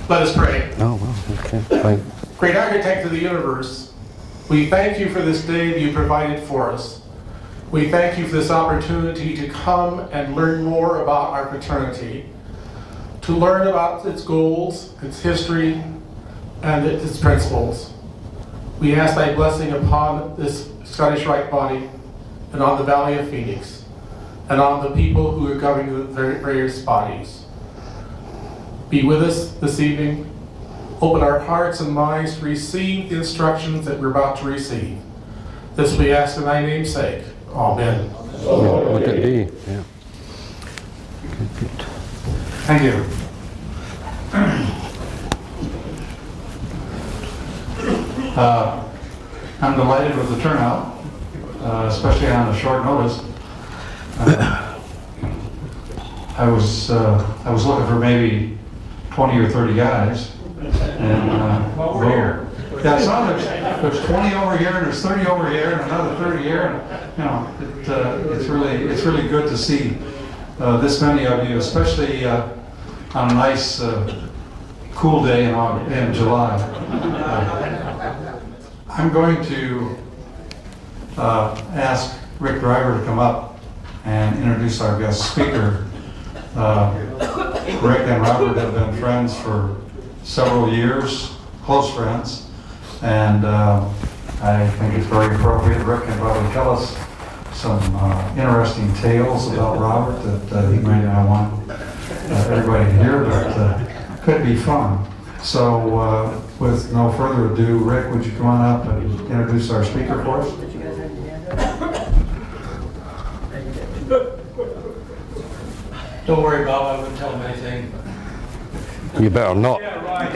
Let us pray. Oh, well, okay, fine. Great architect of the universe, we thank you for this day that you provided for us. We thank you for this opportunity to come and learn more about our fraternity, to learn about its goals, its history, and its principles. We ask thy blessing upon this Scottish Rite body and on the Valley of Phoenix and on the people who are governing the various bodies. Be with us this evening. Open our hearts and minds to receive the instructions that we're about to receive. This we ask in thy name's sake. Amen. Let it be, yeah. Okay, good. Thank you. I'm delighted with the turnout, especially on a short notice. I was looking for maybe 20 or 30 guys, and Over here. Yeah, so there's 20 over here, and there's 30 over here, and another 30 here. And, you know, it's really good to see this many of you, especially on a nice cool day in July. I'm going to ask Rick Driver to come up and introduce our guest speaker. Rick and Robert have been friends for several years, close friends. And I think it's very appropriate. Rick can probably tell us some interesting tales about Robert that he may not want everybody to hear, but could be fun. So with no further ado, Rick, would you come on up and introduce our speaker for us? Don't worry, Bob, I wouldn't tell him anything. You better not. Yeah, right.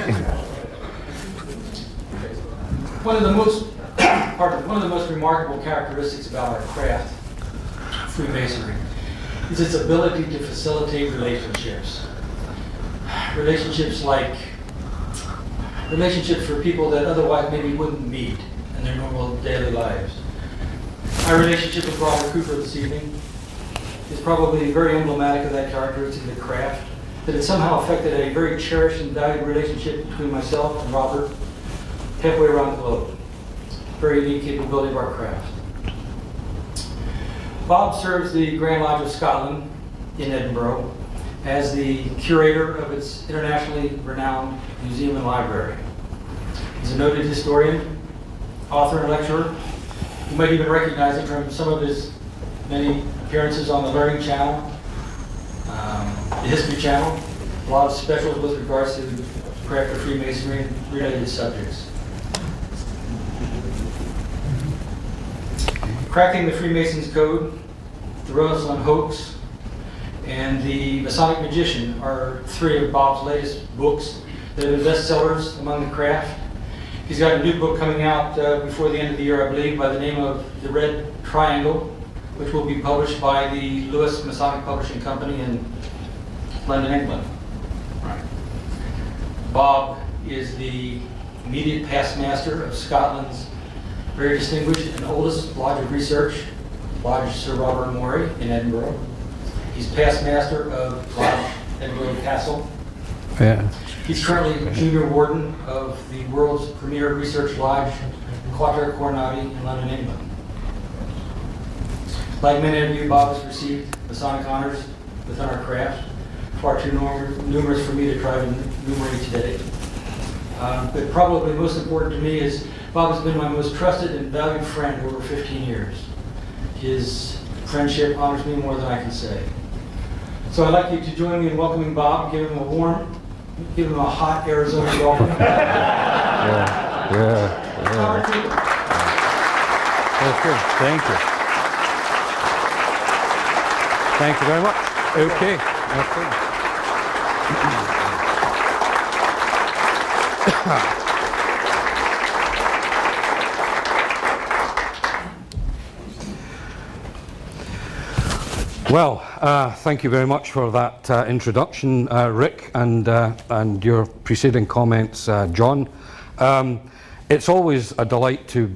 One of the most remarkable characteristics about our craft, Freemasonry, is its ability to facilitate relationships. Relationships for people that otherwise maybe wouldn't meet in their normal daily lives. My relationship with Robert Cooper this evening is probably very emblematic of that characteristic of the craft, that it somehow affected a very cherished and valued relationship between myself and Robert halfway around the globe. Very unique capability of our craft. Bob serves the Grand Lodge of Scotland in Edinburgh as the curator of its internationally renowned museum and library. He's a noted historian, author, and lecturer. You might even recognize him from some of his many appearances on the Learning Channel, the History Channel, a lot of specials with regards to the craft of Freemasonry and related subjects. Cracking the Freemasons' Code, The Renaissance Hoax, and The Masonic Magician are three of Bob's latest books that have been bestsellers among the craft. He's got a new book coming out before the end of the year, I believe, by the name of The Red Triangle, which will be published by the Lewis Masonic Publishing Company in London, England. Bob is the immediate past master of Scotland's very distinguished and oldest lodge of research, Lodge Sir Robert Morey in Edinburgh. He's past master of Lodge Edinburgh Castle. Yeah. He's currently junior warden of the world's premier research lodge, Quater Coronati in London, England. Like many of you, Bob has received Masonic honors within our craft, far too numerous for me to try to enumerate today. But probably most important to me is Bob has been my most trusted and valued friend over 15 years. His friendship honors me more than I can say. So I'd like you to join me in welcoming Bob, give him a hot Arizona welcome. Yeah. That's good. Thank you. Thank you very much. Okay. That's good. Well, thank you very much for that introduction, Rick, and your preceding comments, John. It's always a delight to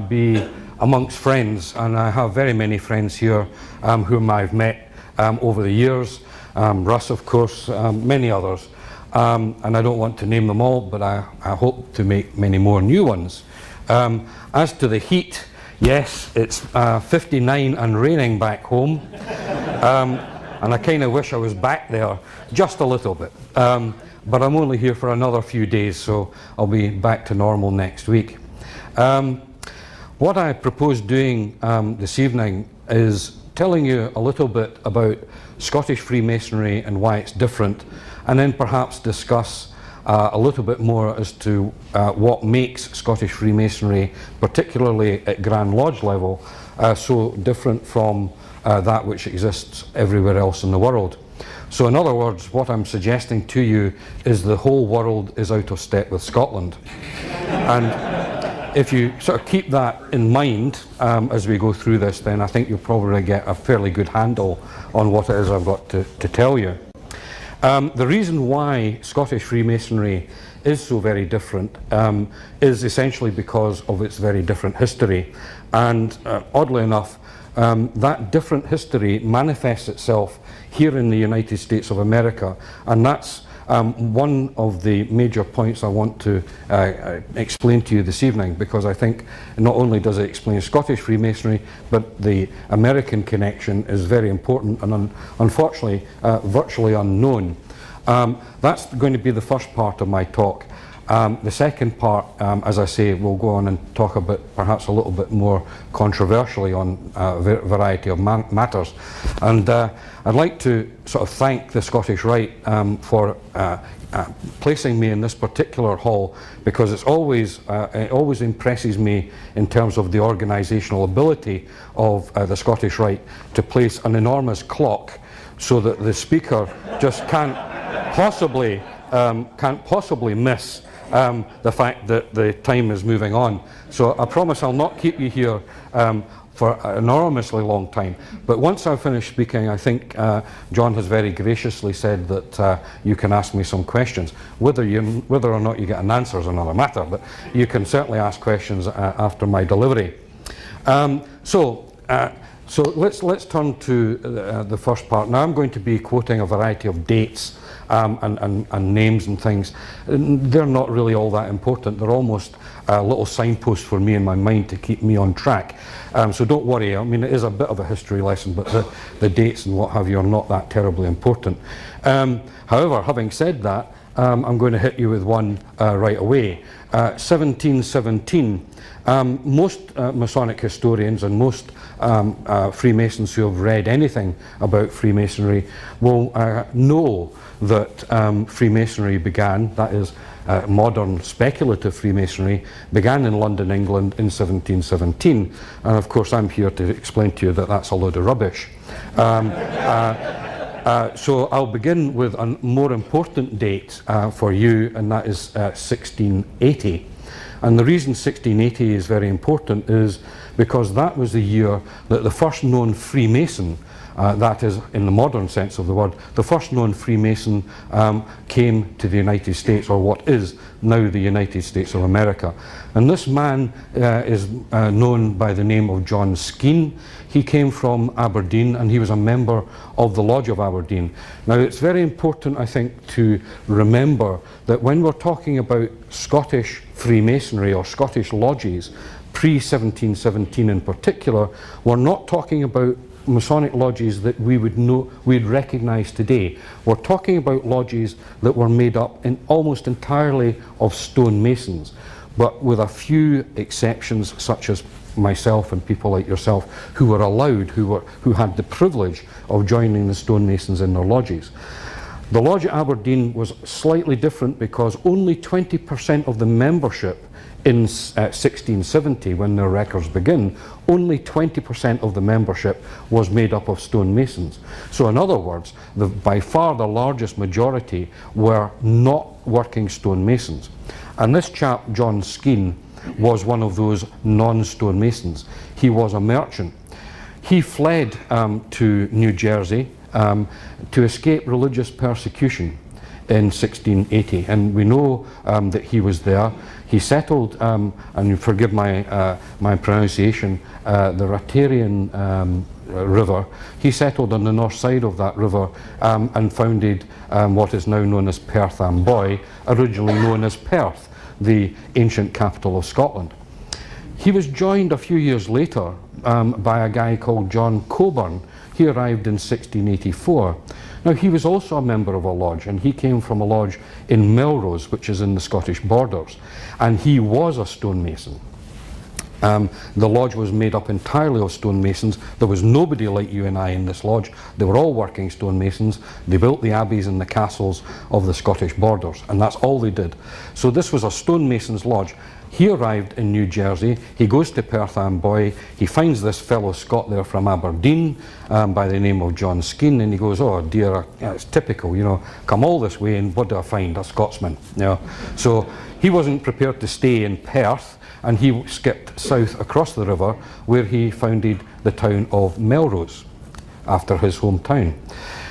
be amongst friends, and I have very many friends here whom I've met over the years. Russ, of course, many others. and I don't want to name them all, but I hope to make many more new ones. As to the heat, yes, it's 59 and raining back home, and I kind of wish I was back there just a little bit. But I'm only here for another few days, so I'll be back to normal next week. What I propose doing this evening is telling you a little bit about Scottish Freemasonry and why it's different, and then perhaps discuss a little bit more as to what makes Scottish Freemasonry, particularly at Grand Lodge level, so different from that which exists everywhere else in the world. So in other words, what I'm suggesting to you is the whole world is out of step with Scotland. And if you sort of keep that in mind as we go through this, then I think you'll probably get a fairly good handle on what it is I've got to tell you. The reason why Scottish Freemasonry is so very different is essentially because of its very different history. And oddly enough, that different history manifests itself here in the United States of America, and that's one of the major points I want to explain to you this evening, because I think not only does it explain Scottish Freemasonry, but the American connection is very important and unfortunately virtually unknown. That's going to be the first part of my talk. The second part, as I say, we'll go on and talk about perhaps a little bit more controversially on a variety of matters. And I'd like to sort of thank the Scottish Rite for placing me in this particular hall, because it always impresses me in terms of the organisational ability of the Scottish Rite to place an enormous clock so that the speaker just can't possibly miss the fact that the time is moving on. So I promise I'll not keep you here for an enormously long time. But once I've finished speaking, I think John has very graciously said that you can ask me some questions. Whether or not you get an answer is another matter, but you can certainly ask questions after my delivery. So let's turn to the first part. Now I'm going to be quoting a variety of dates and names and things. They're not really all that important. They're almost little signposts for me in my mind to keep me on track. So don't worry, I mean, it is a bit of a history lesson, but the dates and what have you are not that terribly important. However, having said that, I'm going to hit you with one right away. 1717. Most Masonic historians and most Freemasons who have read anything about Freemasonry will know that Freemasonry began, that is modern speculative Freemasonry, began in London, England in 1717. And of course I'm here to explain to you that that's a load of rubbish. So I'll begin with a more important date for you, and that is 1680. And the reason 1680 is very important is because that was the year that the first known Freemason, that is in the modern sense of the word, the first known Freemason came to the United States, or what is now the United States of America. And this man is known by the name of John Skene. He came from Aberdeen, and he was a member of the Lodge of Aberdeen. Now it's very important, I think, to remember that when we're talking about Scottish Freemasonry or Scottish lodges, pre-1717 in particular, we're not talking about Masonic lodges that we'd recognise today. We're talking about lodges that were made up almost entirely of stonemasons, but with a few exceptions, such as myself and people like yourself, who were allowed, who had the privilege of joining the stonemasons in their lodges. The Lodge at Aberdeen was slightly different because only 20% of the membership in 1670, when their records begin, only 20% of the membership was made up of stonemasons. So in other words, by far the largest majority were not working stonemasons. And this chap, John Skene, was one of those non-stonemasons. He was a merchant. He fled to New Jersey to escape religious persecution in 1680, and we know that he was there. He settled, and you forgive my pronunciation, the Rotarian river, he settled on the north side of that river and founded what is now known as Perth Amboy, originally known as Perth, the ancient capital of Scotland. He was joined a few years later by a guy called John Coburn. He arrived in 1684. Now, he was also a member of a lodge, and he came from a lodge in Melrose, which is in the Scottish borders, and he was a stonemason. The lodge was made up entirely of stonemasons. There was nobody like you and I in this lodge. They were all working stonemasons. They built the abbeys and the castles of the Scottish borders, and that's all they did. So this was a stonemason's lodge. He arrived in New Jersey. He goes to Perth Amboy. He finds this fellow Scot there from Aberdeen by the name of John Skene, and he goes, oh dear, it's typical, you know, come all this way and what do I find? A Scotsman. You know? So he wasn't prepared to stay in Perth, and he skipped south across the river where he founded the town of Melrose after his hometown.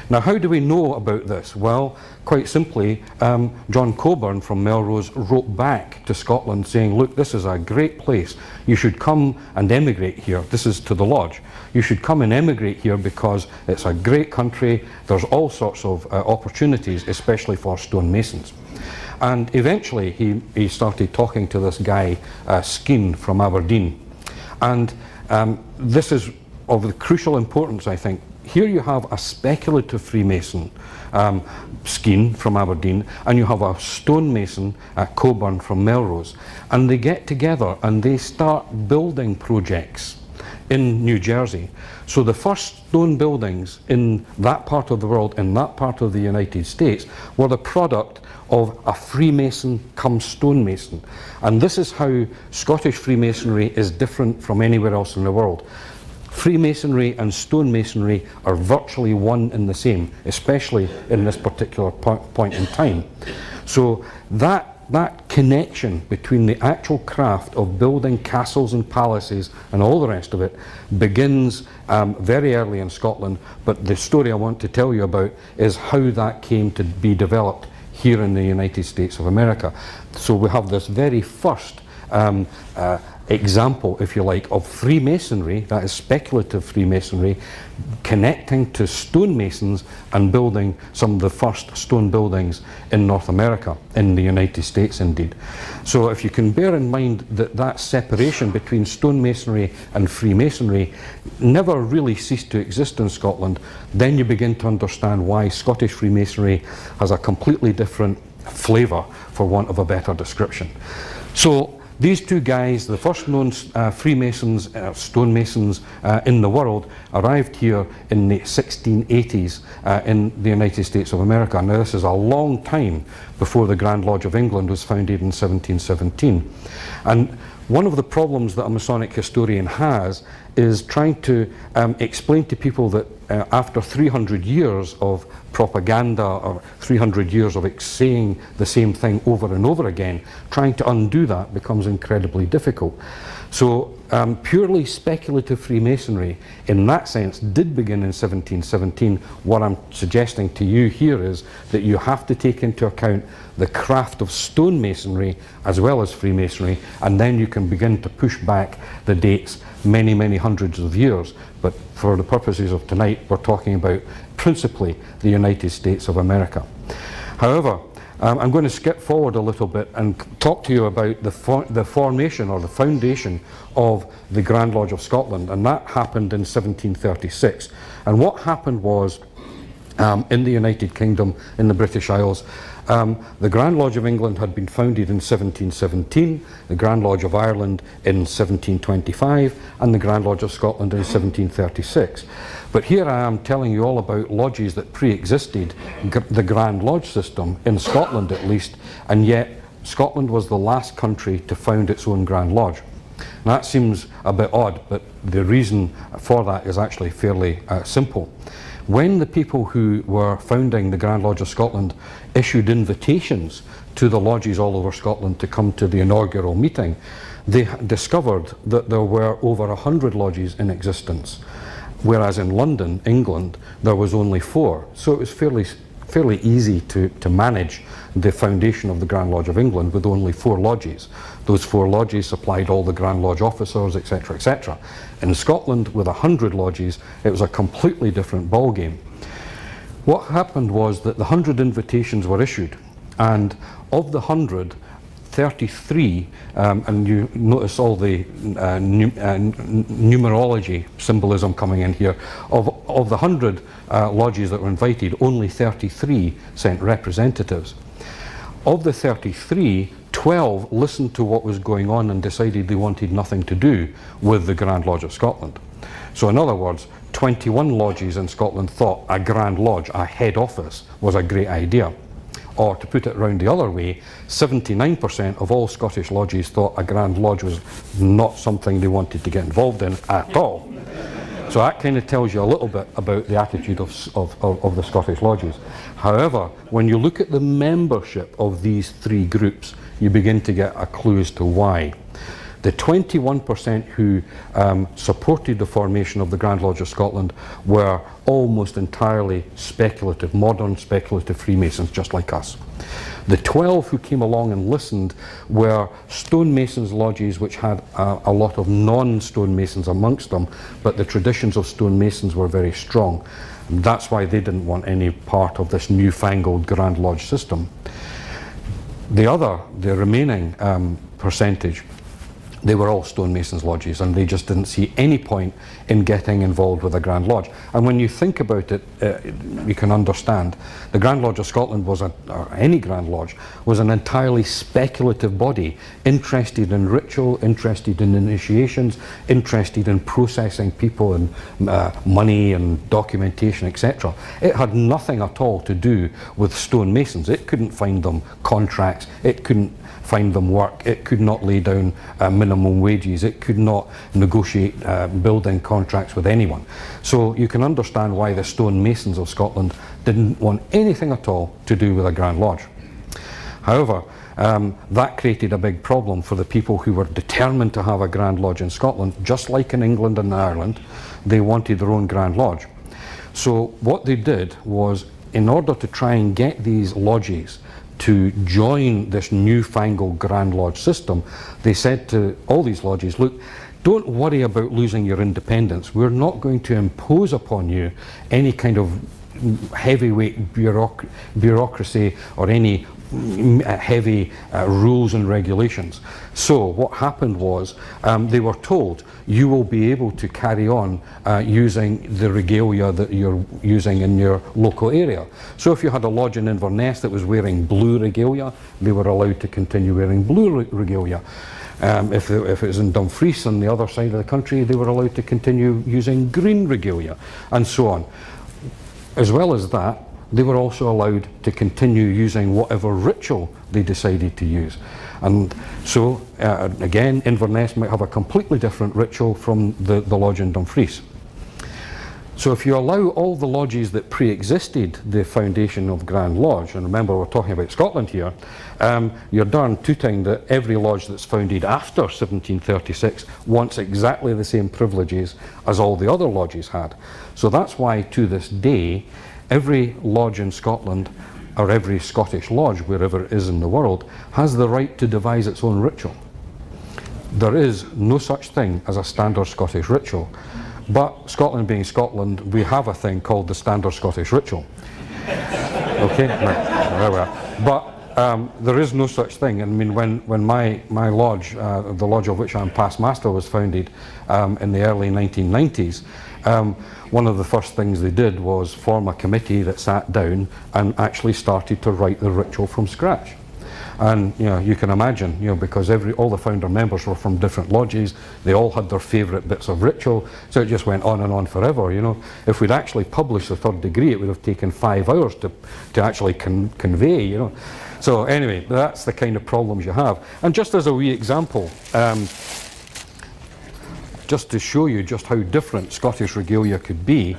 Now, how do we know about this? Well, quite simply, John Coburn from Melrose wrote back to Scotland saying, look, this is a great place. You should come and emigrate here. This is to the lodge. You should come and emigrate here because it's a great country. There's all sorts of opportunities, especially for stonemasons. And eventually, he started talking to this guy, Skene from Aberdeen. And this is of the crucial importance, I think. Here you have a speculative Freemason, Skene from Aberdeen, and you have a stonemason, Coburn from Melrose, and they get together and they start building projects in New Jersey. So the first stone buildings in that part of the world, in that part of the United States, were the product of a Freemason come stonemason. And this is how Scottish Freemasonry is different from anywhere else in the world. Freemasonry and stonemasonry are virtually one and the same, especially in this particular point in time. So that connection between the actual craft of building castles and palaces and all the rest of it begins very early in Scotland, but the story I want to tell you about is how that came to be developed here in the United States of America. So we have this very first example, if you like, of Freemasonry, that is speculative Freemasonry, connecting to stonemasons and building some of the first stone buildings in North America, in the United States indeed. So if you can bear in mind that that separation between stonemasonry and Freemasonry never really ceased to exist in Scotland, then you begin to understand why Scottish Freemasonry has a completely different flavour, for want of a better description. So these two guys, the first known Freemasons, stonemasons in the world, arrived here in the 1680s in the United States of America. Now, this is a long time before the Grand Lodge of England was founded in 1717. And one of the problems that a Masonic historian has is trying to explain to people that after 300 years of propaganda or 300 years of saying the same thing over and over again, trying to undo that becomes incredibly difficult. So purely speculative Freemasonry in that sense did begin in 1717. What I'm suggesting to you here is that you have to take into account the craft of stonemasonry as well as Freemasonry, and then you can begin to push back the dates many, many hundreds of years. But for the purposes of tonight, we're talking about principally the United States of America. However, I'm going to skip forward a little bit and talk to you about the formation or the foundation of the Grand Lodge of Scotland, and that happened in 1736. And what happened was, in the United Kingdom, in the British Isles, the Grand Lodge of England had been founded in 1717, the Grand Lodge of Ireland in 1725, and the Grand Lodge of Scotland in 1736. But here I am telling you all about lodges that pre-existed the Grand Lodge system, in Scotland at least, and yet Scotland was the last country to found its own Grand Lodge. Now, that seems a bit odd, but the reason for that is actually fairly simple. When the people who were founding the Grand Lodge of Scotland issued invitations to the lodges all over Scotland to come to the inaugural meeting, they discovered that there were over 100 lodges in existence, whereas in London, England, there was only 4. So it was fairly easy to manage the foundation of the Grand Lodge of England with only 4 lodges. Those 4 lodges supplied all the Grand Lodge officers, etc., etc. In Scotland, with 100 lodges, it was a completely different ballgame. What happened was that the 100 invitations were issued, and of the 100, 33, and you notice all the numerology symbolism coming in here, of the 100 lodges that were invited, only 33 sent representatives. Of the 33, 12 listened to what was going on and decided they wanted nothing to do with the Grand Lodge of Scotland. So in other words, 21 lodges in Scotland thought a Grand Lodge, a head office, was a great idea. Or to put it round the other way, 79% of all Scottish lodges thought a Grand Lodge was not something they wanted to get involved in at all. So that kind of tells you a little bit about the attitude of the Scottish lodges. However, when you look at the membership of these 3 groups, you begin to get a clue as to why. The 21% who supported the formation of the Grand Lodge of Scotland were almost entirely speculative, modern speculative Freemasons, just like us. The 12 who came along and listened were stonemasons lodges which had a lot of non-stonemasons amongst them, but the traditions of stonemasons were very strong. And that's why they didn't want any part of this newfangled Grand Lodge system. The remaining percentage, they were all stonemasons lodges, and they just didn't see any point in getting involved with a Grand Lodge. And when you think about it, you can understand the Grand Lodge of Scotland was, or any Grand Lodge, was an entirely speculative body, interested in ritual, interested in initiations, interested in processing people and money and documentation, etc. It had nothing at all to do with stonemasons. It couldn't find them contracts, it couldn't find them work, it could not lay down minimum wages, it could not negotiate building contracts with anyone. So you can understand why the stonemasons of Scotland didn't want anything at all to do with a Grand Lodge. However, that created a big problem for the people who were determined to have a Grand Lodge in Scotland. Just like in England and Ireland, they wanted their own Grand Lodge. So what they did was, in order to try and get these lodges to join this newfangled Grand Lodge system, they said to all these lodges, look, don't worry about losing your independence. We're not going to impose upon you any kind of heavyweight bureaucracy or any heavy rules and regulations. So what happened was they were told, you will be able to carry on using the regalia that you're using in your local area. So if you had a lodge in Inverness that was wearing blue regalia, they were allowed to continue wearing blue regalia. If it was in Dumfries on the other side of the country, they were allowed to continue using green regalia, and so on. As well as that, they were also allowed to continue using whatever ritual they decided to use. And so, again, Inverness might have a completely different ritual from the lodge in Dumfries. So if you allow all the lodges that pre-existed the foundation of Grand Lodge, and remember we're talking about Scotland here, you're darn tooting that every lodge that's founded after 1736 wants exactly the same privileges as all the other lodges had. So that's why, to this day, every lodge in Scotland, or every Scottish lodge, wherever it is in the world, has the right to devise its own ritual. There is no such thing as a standard Scottish ritual. But Scotland being Scotland, we have a thing called the standard Scottish ritual. Okay, there we are. But there is no such thing. I mean, when my lodge, the lodge of which I'm past master, was founded in the early 1990s, one of the first things they did was form a committee that sat down and actually started to write the ritual from scratch. And you can imagine, because all the founder members were from different lodges, they all had their favourite bits of ritual, so it just went on and on forever. If we'd actually published the third degree, it would have taken 5 hours to actually convey. So anyway, that's the kind of problems you have. And just as a wee example, just to show you just how different Scottish regalia could be,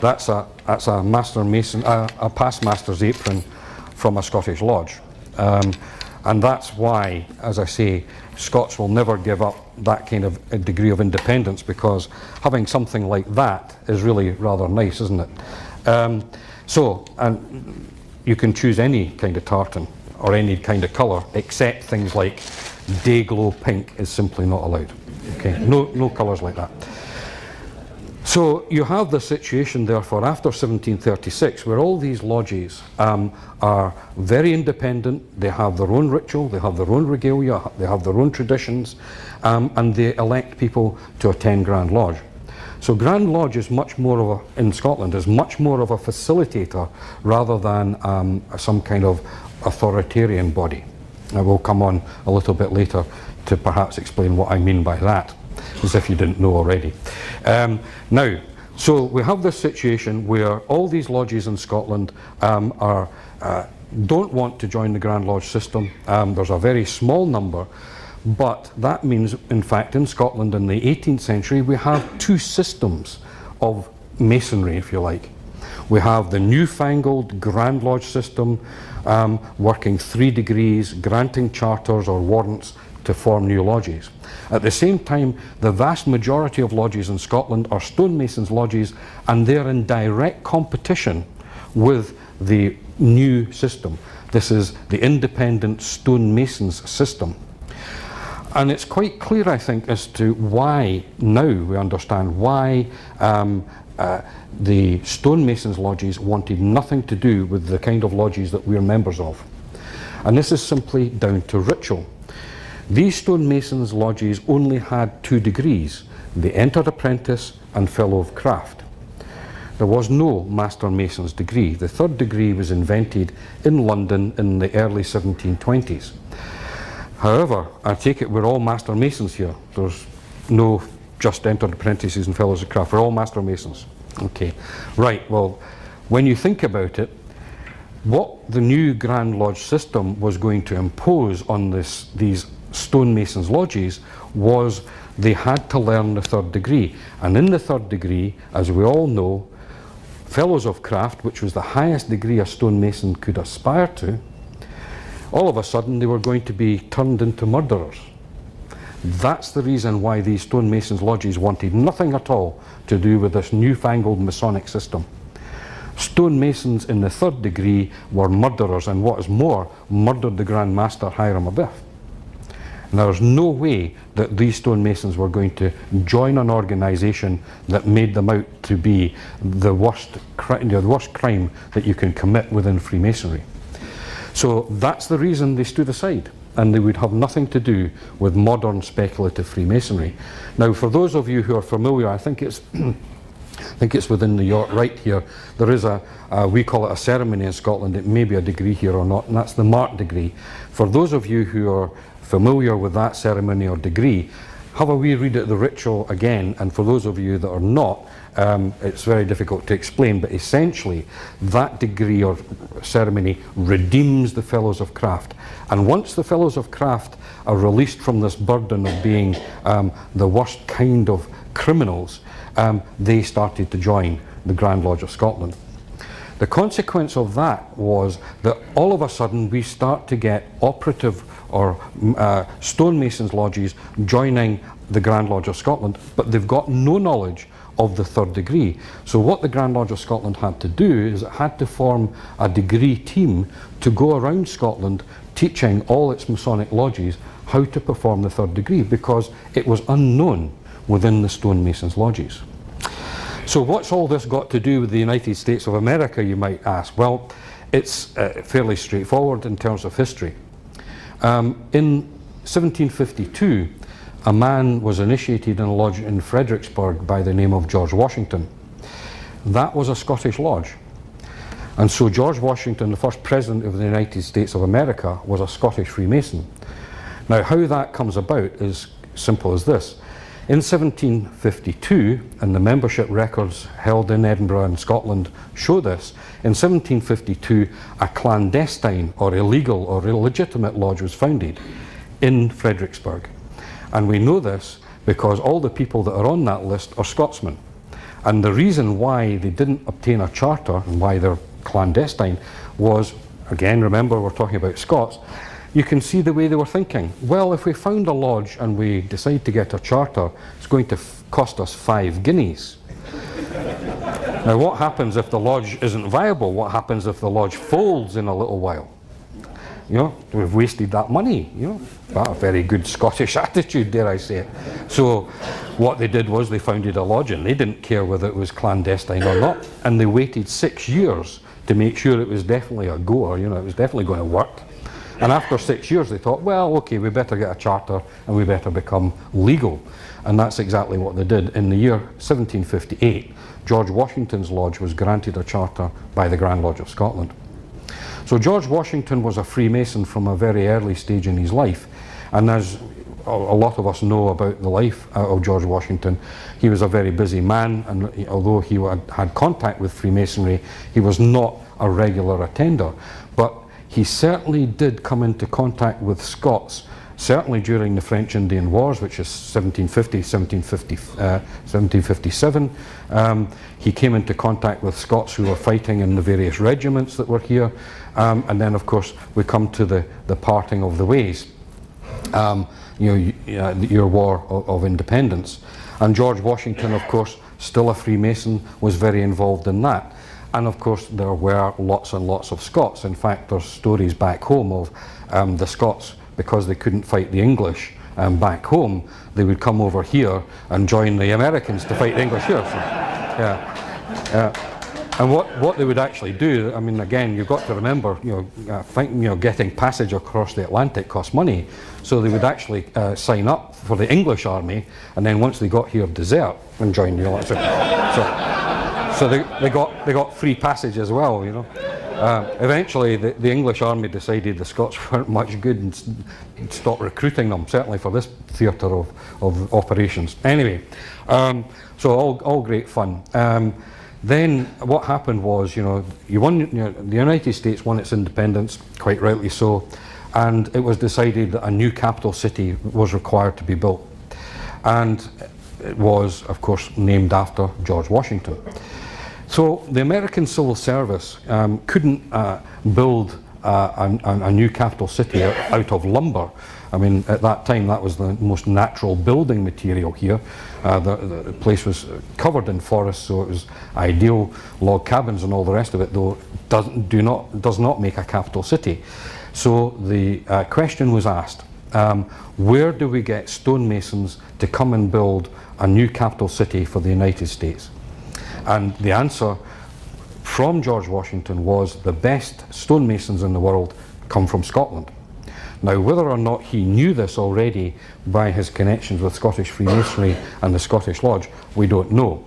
that's a master mason, a past master's apron from a Scottish lodge. And that's why, as I say, Scots will never give up that kind of a degree of independence, because having something like that is really rather nice, isn't it? So, and you can choose any kind of tartan or any kind of colour, except things like day glow pink is simply not allowed. Okay, no colours like that. So you have the situation, therefore, after 1736, where all these lodges are very independent. They have their own ritual, they have their own regalia, they have their own traditions, and they elect people to attend Grand Lodge. So Grand Lodge is much more of a, in Scotland, is much more of a facilitator rather than some kind of authoritarian body. I will come on a little bit later to perhaps explain what I mean by that, as if you didn't know already. Now, so we have this situation where all these lodges in Scotland don't want to join the Grand Lodge system. There's a very small number, but that means, in fact, in Scotland in the 18th century, we have two systems of masonry, if you like. We have the newfangled Grand Lodge system, working 3 degrees, granting charters or warrants to form new lodges. At the same time, the vast majority of lodges in Scotland are stonemasons lodges, and they're in direct competition with the new system. This is the independent stonemasons system. And it's quite clear, I think, as to why now we understand why the stonemasons lodges wanted nothing to do with the kind of lodges that we're members of. And this is simply down to ritual. These stonemasons lodges only had 2 degrees. They entered apprentice and fellow of craft. There was no master mason's degree. The 3rd degree was invented in London in the early 1720s. However, I take it we're all master masons here. There's no just entered apprentices and fellows of craft. We're all master masons. Okay, right, well, when you think about it, what the new Grand Lodge system was going to impose on these stonemasons lodges was they had to learn the 3rd degree. And in the 3rd degree, as we all know, fellows of craft, which was the highest degree a stonemason could aspire to, all of a sudden they were going to be turned into murderers. That's the reason why these stonemasons lodges wanted nothing at all to do with this newfangled Masonic system. Stonemasons in the 3rd degree were murderers, and what is more, murdered the Grand Master Hiram Abiff. And there's no way that these stonemasons were going to join an organisation that made them out to be the worst crime that you can commit within Freemasonry. So that's the reason they stood aside, and they would have nothing to do with modern speculative Freemasonry. Now, for those of you who are familiar, I think it's within the York right here, there is we call it a ceremony in Scotland. It may be a degree here or not, and that's the Mark degree. For those of you who are familiar with that ceremony or degree, have a wee read at the ritual again, and for those of you that are not, it's very difficult to explain, but essentially that degree or ceremony redeems the fellows of craft. And once the fellows of craft are released from this burden of being the worst kind of criminals, they started to join the Grand Lodge of Scotland. The consequence of that was that all of a sudden we start to get operative or stonemasons lodges joining the Grand Lodge of Scotland, but they've got no knowledge of the 3rd degree. So what the Grand Lodge of Scotland had to do is it had to form a degree team to go around Scotland teaching all its Masonic lodges how to perform the 3rd degree, because it was unknown within the stonemasons lodges. So what's all this got to do with the United States of America, you might ask? Well, it's fairly straightforward in terms of history. In 1752, a man was initiated in a lodge in Fredericksburg by the name of George Washington. That was a Scottish lodge. And so George Washington, the first president of the United States of America, was a Scottish Freemason. Now, how that comes about is simple as this. In 1752, and the membership records held in Edinburgh and Scotland show this, in 1752 a clandestine or illegal or illegitimate lodge was founded in Fredericksburg. And we know this because all the people that are on that list are Scotsmen. And the reason why they didn't obtain a charter and why they're clandestine was, again, remember we're talking about Scots, you can see the way they were thinking. Well, if we found a lodge and we decide to get a charter, it's going to cost us 5 guineas. Now, what happens if the lodge isn't viable? What happens if the lodge folds in a little while? You know, we've wasted that money, you know. That's a very good Scottish attitude, dare I say it. So what they did was they founded a lodge, and they didn't care whether it was clandestine or not, and they waited 6 years to make sure it was definitely a goer, you know, it was definitely going to work. And after 6 years they thought, well, okay, we better get a charter and we better become legal. And that's exactly what they did. In the year 1758, George Washington's lodge was granted a charter by the Grand Lodge of Scotland. So George Washington was a Freemason from a very early stage in his life, and as a lot of us know about the life of George Washington, he was a very busy man, and although he had contact with Freemasonry, he was not a regular attender. But he certainly did come into contact with Scots, certainly during the French Indian Wars, which is 1750, 1757. He came into contact with Scots who were fighting in the various regiments that were here. And then, of course, we come to the parting of the ways, your war of independence. And George Washington, of course, still a Freemason, was very involved in that. And of course, there were lots and lots of Scots. In fact, there's stories back home of the Scots, because they couldn't fight the English back home, they would come over here and join the Americans to fight the English here. So, and what they would actually do, I mean, again, you've got to remember, getting passage across the Atlantic cost money. So they would actually sign up for the English army, and then once they got here, desert and join the Alliance. So they got free passage as well, you know. Eventually, the English army decided the Scots weren't much good and stopped recruiting them, certainly for this theatre of operations. Anyway, so all great fun. Then what happened was, the United States won its independence, quite rightly so, and it was decided that a new capital city was required to be built. And it was, of course, named after George Washington. So the American Civil Service couldn't build a new capital city out of lumber. I mean, at that time, that was the most natural building material here. The place was covered in forests, so it was ideal. Log cabins and all the rest of it, though, does not make a capital city. So the question was asked, where do we get stonemasons to come and build a new capital city for the United States? And the answer from George Washington was the best stonemasons in the world come from Scotland. Now, whether or not he knew this already by his connections with Scottish Freemasonry and the Scottish Lodge, we don't know.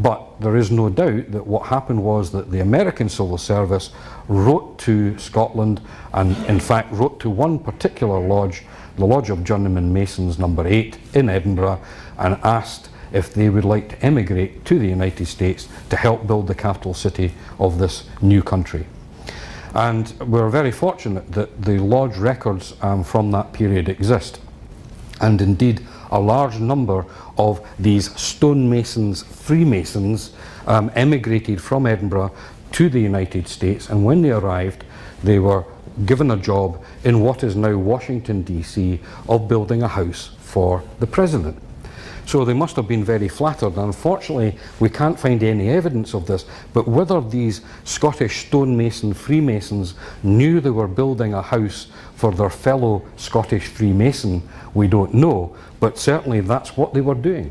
But there is no doubt that what happened was that the American Civil Service wrote to Scotland, and in fact wrote to one particular lodge, the Lodge of Journeyman Masons number 8 in Edinburgh, and asked if they would like to emigrate to the United States to help build the capital city of this new country. And we're very fortunate that the lodge records from that period exist. And indeed, a large number of these stonemasons, Freemasons, emigrated from Edinburgh to the United States, and when they arrived, they were given a job in what is now Washington, D.C., of building a house for the president. So they must have been very flattered. Unfortunately, we can't find any evidence of this, but whether these Scottish stonemason Freemasons knew they were building a house for their fellow Scottish Freemason, we don't know, but certainly that's what they were doing.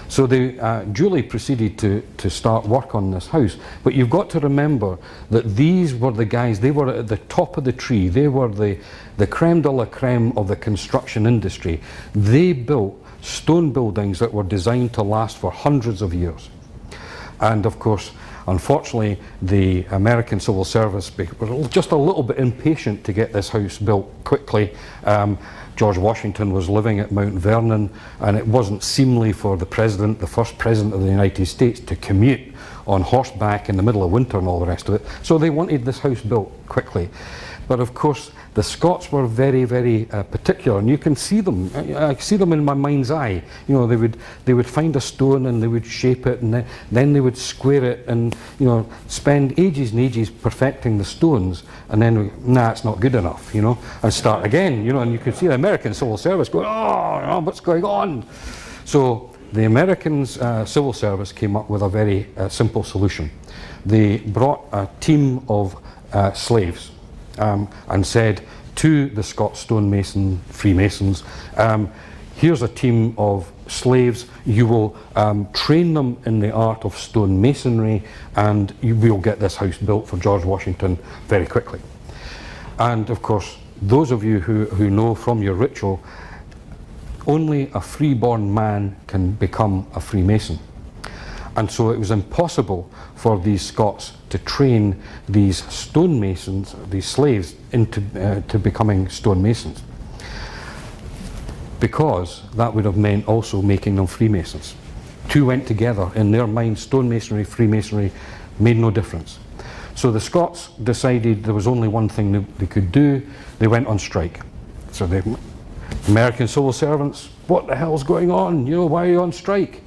So they duly proceeded to start work on this house. But you've got to remember that these were the guys, they were at the top of the tree, they were the creme de la creme of the construction industry. They built stone buildings that were designed to last for hundreds of years. And of course, unfortunately, the American Civil Service were just a little bit impatient to get this house built quickly. George Washington was living at Mount Vernon, and it wasn't seemly for the president, the first president of the United States, to commute on horseback in the middle of winter and all the rest of it. So they wanted this house built quickly. But of course, the Scots were very, very particular, and you can see them. I see them in my mind's eye. You know, they would find a stone and they would shape it, and then they would square it, and spend ages and ages perfecting the stones, and then nah, it's not good enough, and start again, and you could see the American Civil Service going, oh, what's going on? So the Americans' civil service came up with a very simple solution. They brought a team of slaves and said to the Scots stonemason Freemasons, here's a team of slaves, you will train them in the art of stonemasonry, and we'll get this house built for George Washington very quickly. And of course, those of you who know from your ritual, only a freeborn man can become a Freemason. And so it was impossible for these Scots to train these stonemasons, these slaves, into to becoming stonemasons, because that would have meant also making them Freemasons. Two went together. In their mind, stonemasonry, Freemasonry made no difference. So the Scots decided there was only one thing they could do. They went on strike. So the American civil servants, what the hell's going on? You know, why are you on strike?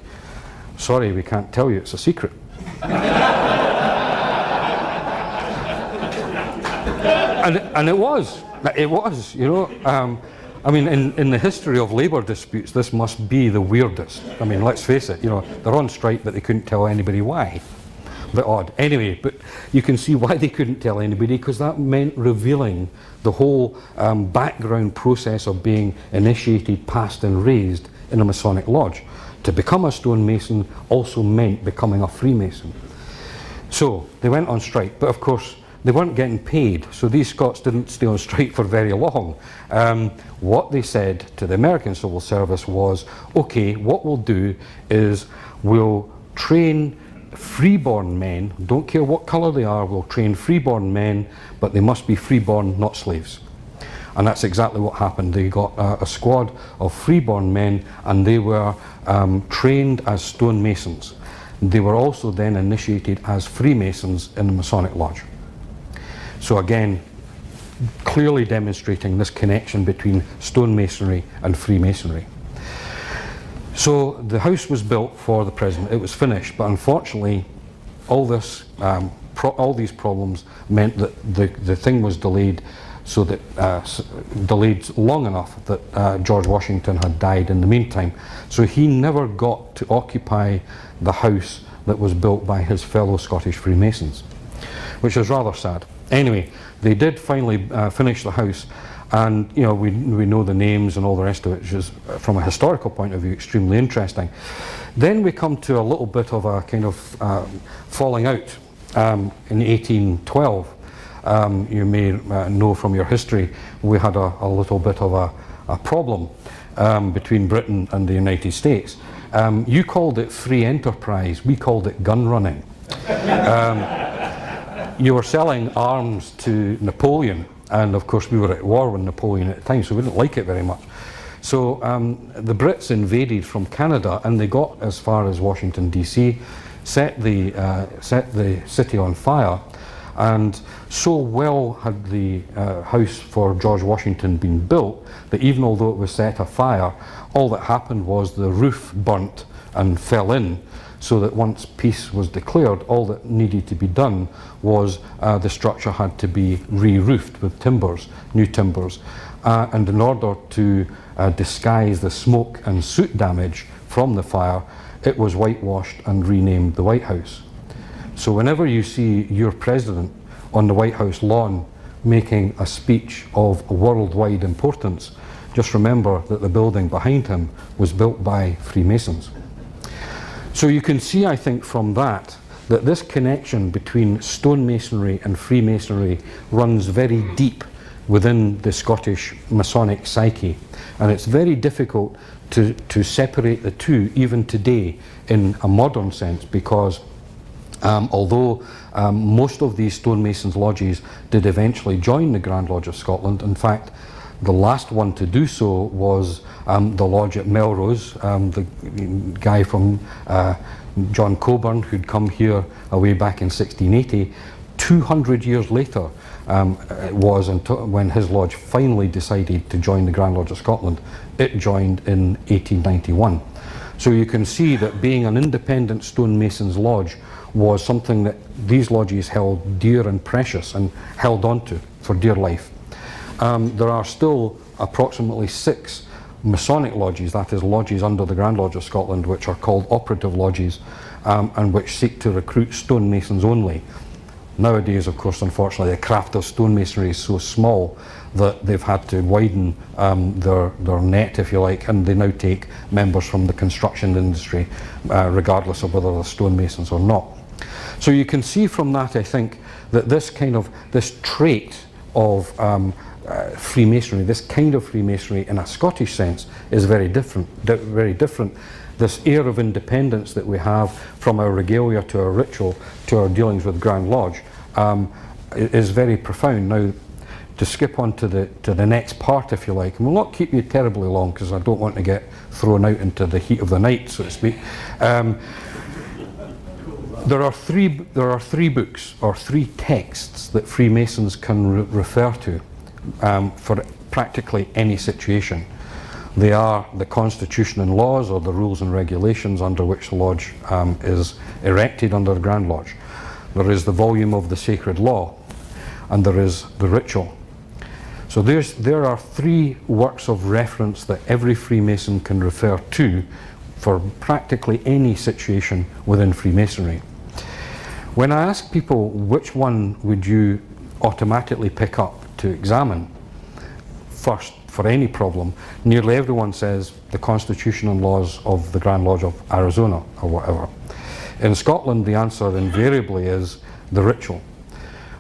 Sorry, we can't tell you, it's a secret. and it was, you know. I mean, in the history of labour disputes, this must be the weirdest. I mean, let's face it, you know, they're on strike, but they couldn't tell anybody why. But odd. Anyway, but you can see why they couldn't tell anybody, because that meant revealing the whole background process of being initiated, passed and raised in a Masonic lodge. To become a stonemason also meant becoming a Freemason. So they went on strike, but of course they weren't getting paid, so these Scots didn't stay on strike for very long. What they said to the American civil service was, okay, what we'll do is we'll train freeborn men, don't care what colour they are, we'll train freeborn men, but they must be freeborn, not slaves. And that's exactly what happened. They got a squad of freeborn men, and they were trained as stonemasons. They were also then initiated as Freemasons in the Masonic Lodge. So again, clearly demonstrating this connection between stonemasonry and Freemasonry. So the house was built for the president. It was finished, but unfortunately, all these problems meant that the thing was delayed, so that delayed long enough that George Washington had died in the meantime. So he never got to occupy the house that was built by his fellow Scottish Freemasons, which is rather sad. Anyway, they did finally finish the house, and you know, we know the names and all the rest of it, which is, from a historical point of view, extremely interesting. Then we come to a little bit of a kind of falling out in 1812. You may know from your history, we had a little bit of a problem between Britain and the United States. You called it free enterprise, we called it gun running. You were selling arms to Napoleon, and of course we were at war with Napoleon at the time, so we didn't like it very much. So the Brits invaded from Canada, and they got as far as Washington DC, set the city on fire, and so well had the house for George Washington been built that even although it was set afire, all that happened was the roof burnt and fell in, so that once peace was declared, all that needed to be done was the structure had to be re-roofed with timbers, new timbers, and in order to disguise the smoke and soot damage from the fire, it was whitewashed and renamed the White House. So whenever you see your president on the White House lawn making a speech of worldwide importance, just remember that the building behind him was built by Freemasons. So you can see, I think, from that this connection between stonemasonry and Freemasonry runs very deep within the Scottish Masonic psyche, and it's very difficult to separate the two even today in a modern sense, because although most of these stonemasons lodges did eventually join the Grand Lodge of Scotland, in fact the last one to do so was the lodge at Melrose, the guy from John Coburn, who'd come here way back in 1680. 200 years later it was until when his lodge finally decided to join the Grand Lodge of Scotland. It joined in 1891. So you can see that being an independent stonemasons lodge was something that these lodges held dear and precious and held on to for dear life. There are still approximately 6 Masonic lodges, that is lodges under the Grand Lodge of Scotland, which are called operative lodges, and which seek to recruit stonemasons only. Nowadays, of course, unfortunately, the craft of stonemasonry is so small that they've had to widen their net, if you like, and they now take members from the construction industry, regardless of whether they're stonemasons or not. So you can see from that, I think, that this trait of Freemasonry, this kind of Freemasonry in a Scottish sense, is very different. This air of independence that we have from our regalia to our ritual to our dealings with Grand Lodge is very profound. Now, to skip on to the next part, if you like, and we'll not keep you terribly long because I don't want to get thrown out into the heat of the night, so to speak. There are three books or three texts that Freemasons can refer to for practically any situation. They are the Constitution and laws, or the rules and regulations under which the lodge is erected under the Grand Lodge. There is the volume of the sacred law, and there is the ritual. So there are three works of reference that every Freemason can refer to for practically any situation within Freemasonry. When I ask people which one would you automatically pick up to examine first for any problem, nearly everyone says the Constitution and laws of the Grand Lodge of Arizona or whatever. In Scotland, the answer invariably is the ritual.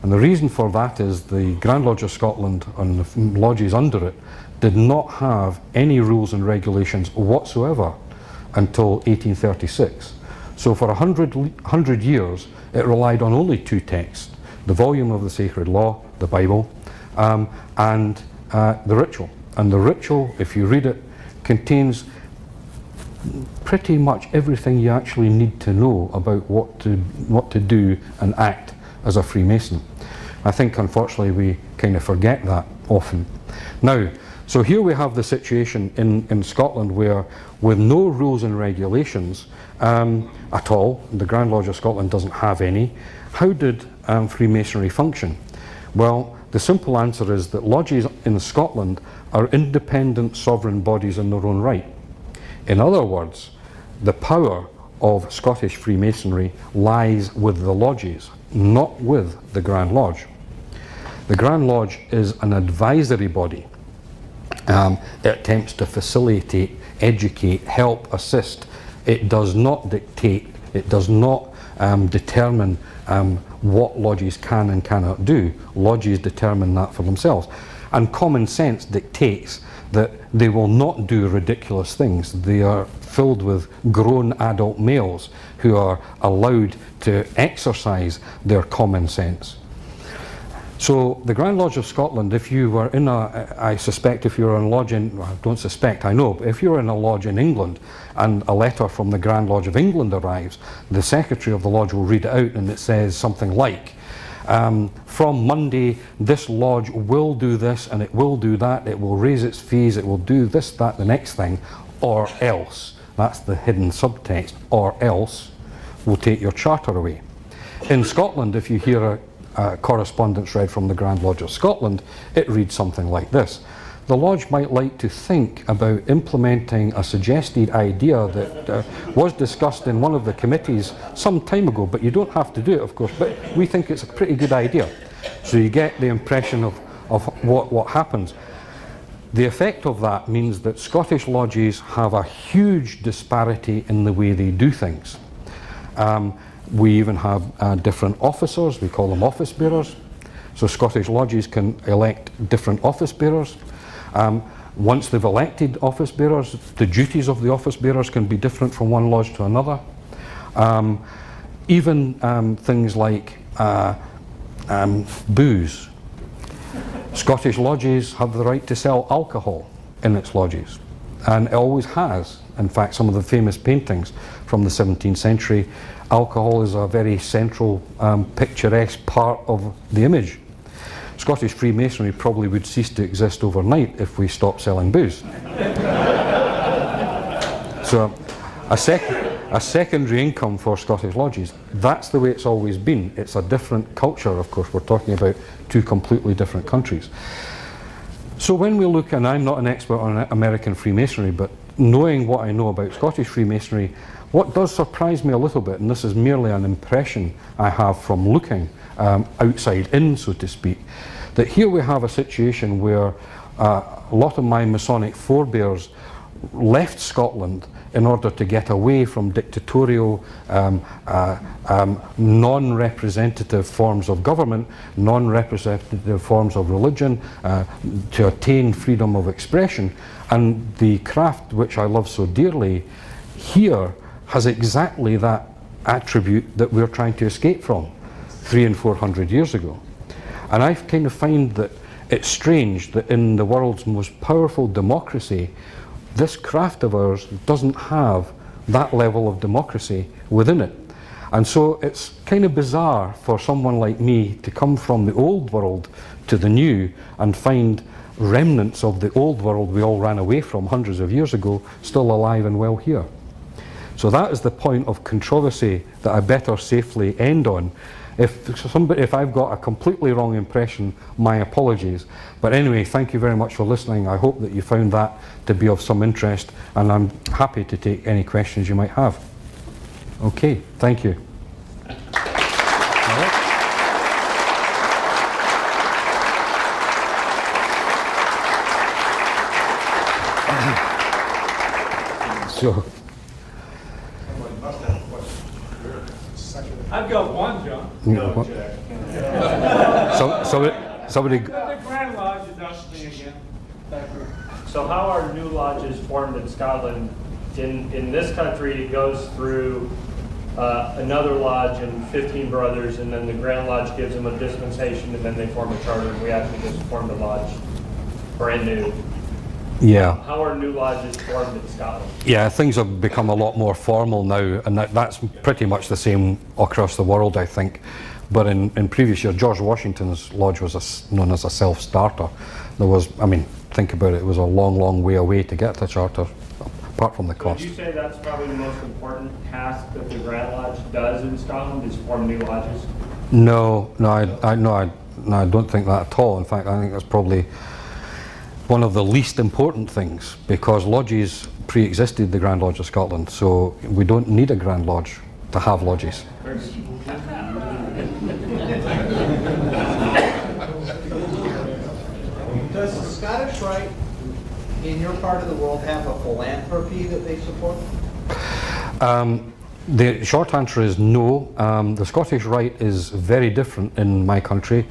And the reason for that is the Grand Lodge of Scotland and the lodges under it did not have any rules and regulations whatsoever until 1836. So for 100 years, it relied on only two texts, the volume of the sacred law, the Bible, and the ritual. And the ritual, if you read it, contains pretty much everything you actually need to know about what to do and act as a Freemason. I think, unfortunately, we kind of forget that often. Now, so here we have the situation in Scotland where, with no rules and regulations at all, the Grand Lodge of Scotland doesn't have any, how did Freemasonry function? Well, the simple answer is that lodges in Scotland are independent sovereign bodies in their own right. In other words, the power of Scottish Freemasonry lies with the lodges, not with the Grand Lodge. The Grand Lodge is an advisory body. It attempts to facilitate, educate, help, assist. It does not dictate, it does not determine what lodges can and cannot do. Lodges determine that for themselves. And common sense dictates that they will not do ridiculous things. They are filled with grown adult males who are allowed to exercise their common sense. So the Grand Lodge of Scotland, if you were in I suspect if you were in a lodge in, well, I don't suspect, I know, but if you were in a lodge in England and a letter from the Grand Lodge of England arrives, the secretary of the lodge will read it out and it says something like, from Monday, this lodge will do this and it will do that, it will raise its fees, it will do this, that, the next thing, or else. That's the hidden subtext, or else we'll take your charter away. In Scotland, if you hear a correspondence read from the Grand Lodge of Scotland, it reads something like this. The lodge might like to think about implementing a suggested idea that was discussed in one of the committees some time ago, but you don't have to do it, of course, but we think it's a pretty good idea. So you get the impression of what happens. The effect of that means that Scottish lodges have a huge disparity in the way they do things. We even have different officers, we call them office bearers. So Scottish lodges can elect different office bearers. Once they've elected office bearers, the duties of the office bearers can be different from one lodge to another. Even things like booze. Scottish lodges have the right to sell alcohol in its lodges, and it always has. In fact, some of the famous paintings from the 17th century, alcohol is a very central, picturesque part of the image. Scottish Freemasonry probably would cease to exist overnight if we stopped selling booze. So a secondary income for Scottish lodges, that's the way it's always been. It's a different culture, of course. We're talking about two completely different countries. So when we look, and I'm not an expert on American Freemasonry, but knowing what I know about Scottish Freemasonry, what does surprise me a little bit, and this is merely an impression I have from looking outside in, so to speak, that here we have a situation where a lot of my Masonic forebears left Scotland in order to get away from dictatorial, non-representative forms of government, non-representative forms of religion, to attain freedom of expression. And the craft which I love so dearly here has exactly that attribute that we're trying to escape from 300 and 400 years ago. And I kind of find that it's strange that in the world's most powerful democracy, this craft of ours doesn't have that level of democracy within it. And so it's kind of bizarre for someone like me to come from the old world to the new and find remnants of the old world we all ran away from hundreds of years ago still alive and well here. So that is the point of controversy that I better safely end on. If I've got a completely wrong impression, my apologies. But anyway, thank you very much for listening. I hope that you found that to be of some interest, and I'm happy to take any questions you might have. Okay, thank you. So, I've got one, John. no, somebody. The Grand Lodge addressed me again. So how are new lodges formed in Scotland? In this country, it goes through another lodge and 15 brothers, and then the Grand Lodge gives them a dispensation, and then they form a charter, and we actually just formed a lodge, brand new. Yeah. How are new lodges formed in Scotland? Yeah, things have become a lot more formal now, and that's pretty much the same across the world, I think. But in previous years, George Washington's lodge was known as a self-starter. There was, I mean, think about it, it was a long, long way away to get to charter, apart from the cost. Would you say that's probably the most important task that the Grand Lodge does in Scotland, is form new lodges? No, I don't think that at all. In fact, I think that's probably one of the least important things, because lodges pre-existed the Grand Lodge of Scotland, so we don't need a Grand Lodge to have lodges. Does the Scottish Rite in your part of the world have a philanthropy that they support? The short answer is no. The Scottish Rite is very different in my country.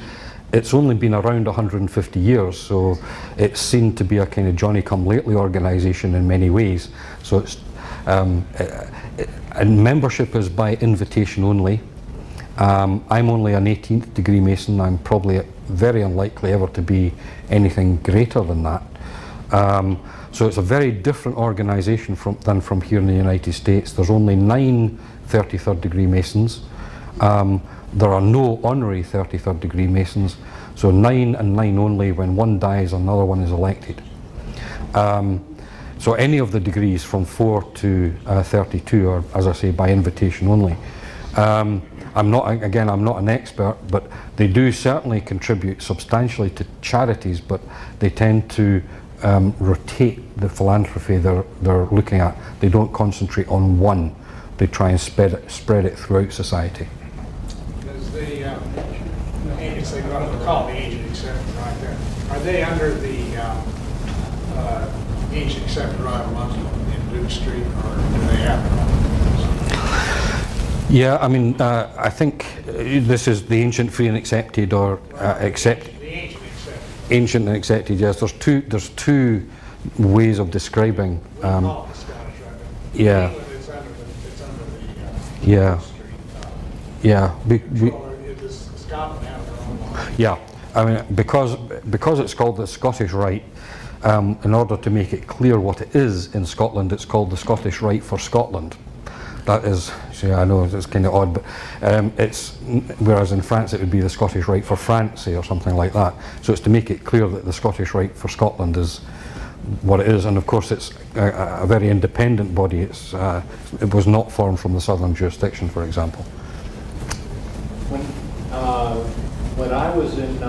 It's only been around 150 years, so it's seen to be a kind of Johnny-come-lately organisation in many ways. So it's and membership is by invitation only. I'm only an 18th degree Mason. I'm probably very unlikely ever to be anything greater than that. So it's a very different organisation than from here in the United States. There's only 9 33rd degree Masons. There are no honorary 33rd degree Masons, so 9 and 9 only. When one dies, another one is elected. So any of the degrees from 4 to 32 are, as I say, by invitation only. I'm not an expert, but they do certainly contribute substantially to charities, but they tend to rotate the philanthropy they're looking at. They don't concentrate on one. They try and spread it throughout society. Does the agents, they call it the agent accepted right there, are they under the agent accepted right along in Duke Street, or do they have their own? Yeah, I mean, I think this is the ancient, free and accepted, or accept. The agent accepted. Ancient and accepted. Yes, there's two ways of describing. We call it the Scottish Rite. Yeah. England, it's under the Yeah. Street. Yeah. Does Scotland have their own law? Yeah. I mean, because it's called the Scottish Rite. In order to make it clear what it is in Scotland, it's called the Scottish Rite for Scotland. That is, see, I know it's kind of odd, but whereas in France it would be the Scottish Rite for France, say, or something like that. So it's to make it clear that the Scottish Rite for Scotland is what it is, and of course it's a very independent body. It was not formed from the Southern jurisdiction, for example. When I was in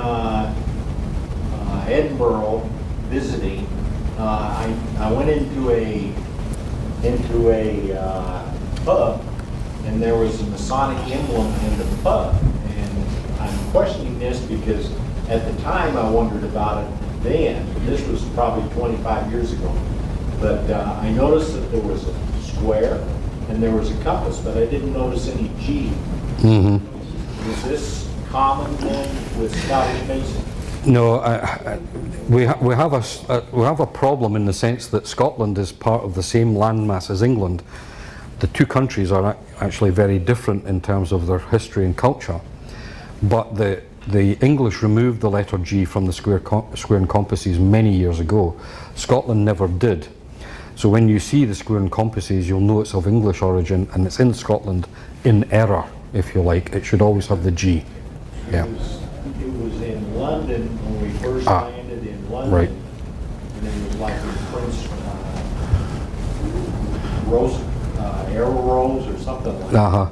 Edinburgh visiting, I went into a pub, and there was a Masonic emblem in the pub. And I'm questioning this because at the time I wondered about it then. This was probably 25 years ago. But I noticed that there was a square and there was a compass, but I didn't notice any G. Mhm. Is this common then with Scottish Mason? No, we have a problem in the sense that Scotland is part of the same landmass as England. The two countries are actually very different in terms of their history and culture. But the English removed the letter G from the square and compasses many years ago. Scotland never did. So when you see the square and compasses, you'll know it's of English origin, and it's in Scotland in error, if you like. It should always have the G. Yeah. It was in London when we first landed in London. Right. And it was like in Prince Arrow Rose or something like that.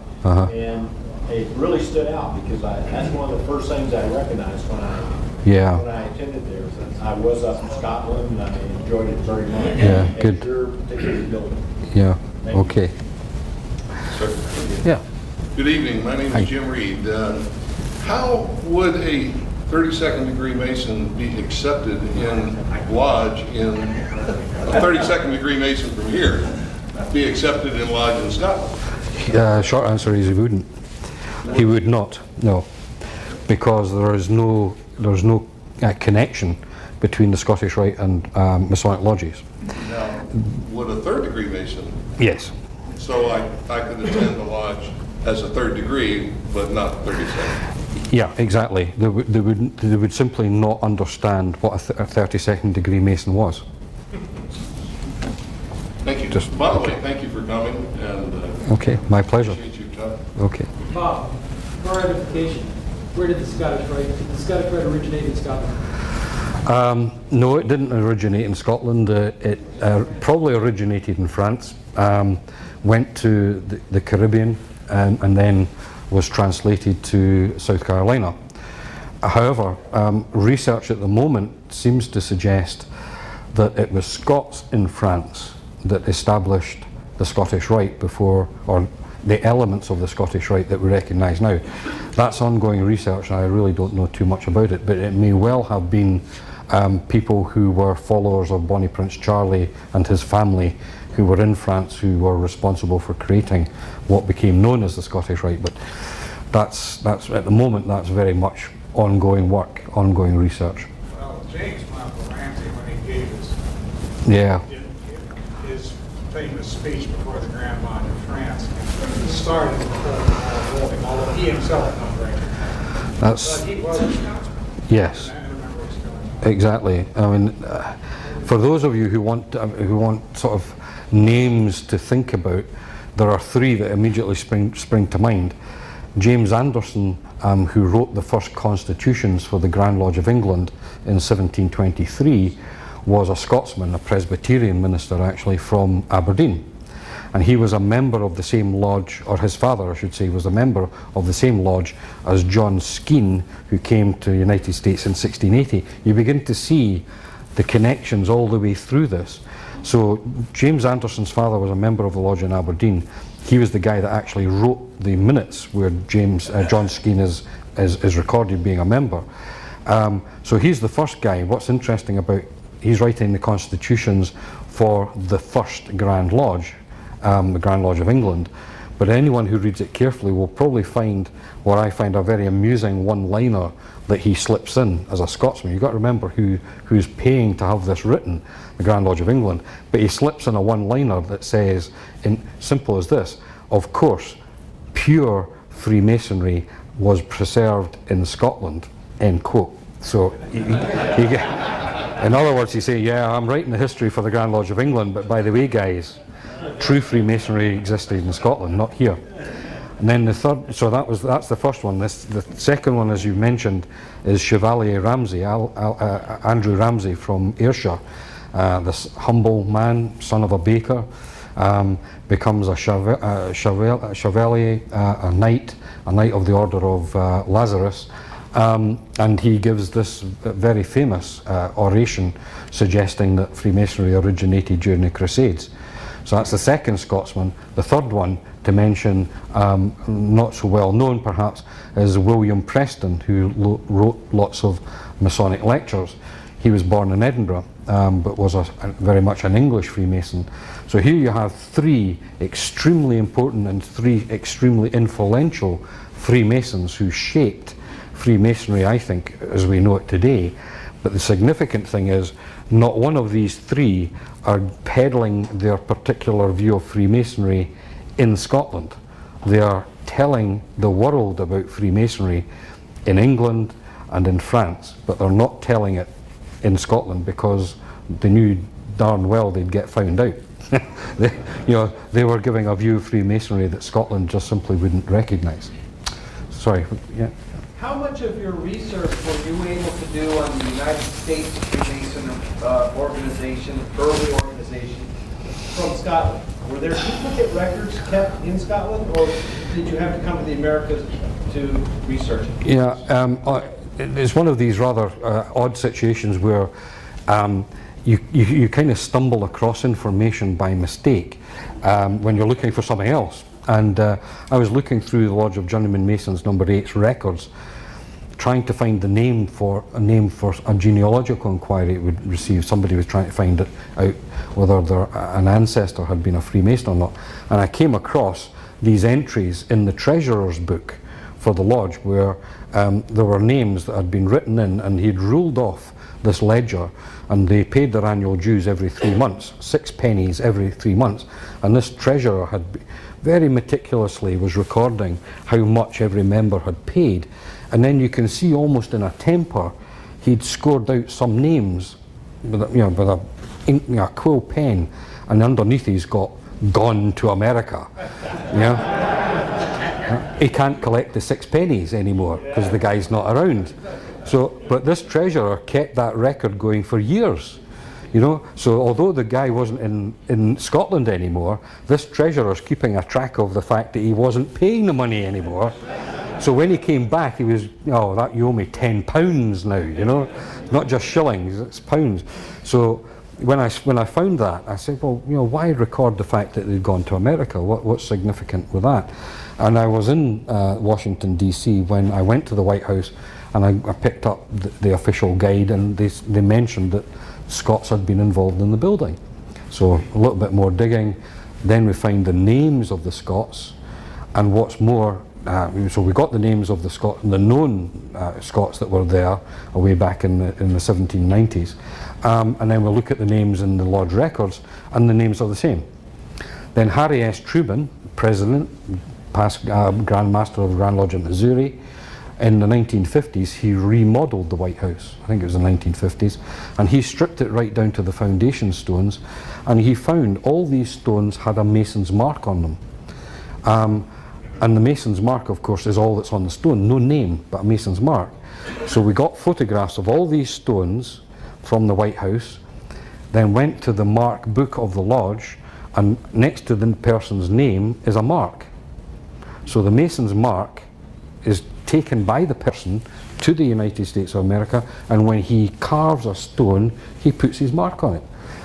And it really stood out because that's one of the first things I recognized when I attended there. I was up in Scotland and I enjoyed it very much. Yeah, good. Your particular building. Yeah, okay. Sir. Yeah. Good evening, my name is Jim Reed. How would a 32nd degree Mason be accepted in Lodge a 32nd degree Mason from here be accepted in Lodge in Scotland? Short answer is he wouldn't. He would not, no. Because there's no connection between the Scottish Rite and Masonic lodges. Now, would a 3rd degree Mason? Yes. So I could attend the Lodge as a 3rd degree, but not 32nd? Yeah, exactly. They would simply not understand what a 32nd degree Mason was. Thank you. By the way, thank you for coming. And okay, my pleasure. Appreciate your time. Okay. Bob, for edification, where did the Scottish Rite originate in Scotland? No, it didn't originate in Scotland. It probably originated in France, went to the Caribbean, and then was translated to South Carolina. However, research at the moment seems to suggest that it was Scots in France that established the Scottish Rite before, or the elements of the Scottish Rite that we recognise now. That's ongoing research, and I really don't know too much about it, but it may well have been people who were followers of Bonnie Prince Charlie and his family who were in France who were responsible for creating what became known as the Scottish Rite. But that's at the moment, that's very much ongoing work, ongoing research. Well, James Michael Ramsey, when he gave his famous speech before the Grand Lodge of France, he started with the building, although he himself not very. But he was a Scotsman. Yes. Exactly. I mean, for those of you who want sort of names to think about, there are 3 that immediately spring to mind. James Anderson, who wrote the first constitutions for the Grand Lodge of England in 1723, was a Scotsman, a Presbyterian minister actually from Aberdeen. And he was a member of the same lodge, or his father I should say, was a member of the same lodge as John Skene, who came to the United States in 1680. You begin to see the connections all the way through this. So James Anderson's father was a member of the lodge in Aberdeen. He was the guy that actually wrote the minutes where John Skene is recorded being a member. So he's the first guy. What's interesting about, he's writing the constitutions for the first Grand Lodge, the Grand Lodge of England. But anyone who reads it carefully will probably find what I find a very amusing one-liner that he slips in as a Scotsman. You've got to remember who's paying to have this written, the Grand Lodge of England. But he slips in a one-liner that says, in simple as this, of course, pure Freemasonry was preserved in Scotland, end quote. So, in other words, he say, yeah, I'm writing the history for the Grand Lodge of England, but by the way, guys, true Freemasonry existed in Scotland, not here. And then the third, so that's the first one. The second one, as you mentioned, is Chevalier Ramsay, Andrew Ramsay from Ayrshire. This humble man, son of a baker, becomes a chevalier, a knight of the Order of Lazarus, And he gives this very famous oration suggesting that Freemasonry originated during the Crusades. So that's the second Scotsman. The third one to mention, not so well known perhaps, is William Preston, who wrote lots of Masonic lectures. He was born in Edinburgh, but was very much an English Freemason. So here you have three extremely important and three extremely influential Freemasons who shaped Freemasonry, I think, as we know it today. But the significant thing is, not one of these three are peddling their particular view of Freemasonry in Scotland. They are telling the world about Freemasonry in England and in France, but they're not telling it in Scotland because they knew darn well they'd get found out. They were giving a view of Freemasonry that Scotland just simply wouldn't recognise. Sorry, yeah. How much of your research were you able to do on the United States Freemason organization, early organization, from Scotland? Were there duplicate records kept in Scotland, or did you have to come to the Americas to research it? Yeah, it's one of these rather odd situations where you kind of stumble across information by mistake when you're looking for something else. And I was looking through the Lodge of Journeyman Masons No. 8's records, trying to find the name for a genealogical inquiry it would receive. Somebody was trying to find out whether an ancestor had been a Freemason or not. And I came across these entries in the treasurer's book for the lodge where there were names that had been written in, and he'd ruled off this ledger, and they paid their annual dues every 3 months, 6 pennies every 3 months. And this treasurer had very meticulously was recording how much every member had paid. And then you can see almost in a temper, he'd scored out some names with a quill pen, and underneath he's got "gone to America." He can't collect the 6 pennies anymore because the guy's not around. So, but this treasurer kept that record going for years. So although the guy wasn't in Scotland anymore, this treasurer's keeping a track of the fact that he wasn't paying the money anymore. So when he came back, he was, "Oh, that you owe me £10 now, not just shillings, it's pounds." So when I found that, I said, well, why record the fact that they'd gone to America? What's significant with that? And I was in Washington, D.C. when I went to the White House, and I picked up the official guide, and they mentioned that Scots had been involved in the building. So a little bit more digging, then we find the names of the Scots, and what's more, so we got the names of the known Scots that were there way back in the 1790s, and then we look at the names in the lodge records, and the names are the same. Then Harry S. Truman, president, past Grand Master of the Grand Lodge of Missouri, in the 1950s, he remodeled the White House. I think it was the 1950s. And he stripped it right down to the foundation stones. And he found all these stones had a mason's mark on them. And the mason's mark, of course, is all that's on the stone. No name, but a mason's mark. So we got photographs of all these stones from the White House, then went to the mark book of the lodge, and next to the person's name is a mark. So the mason's mark is taken by the person to the United States of America, and when he carves a stone, he puts his mark on it.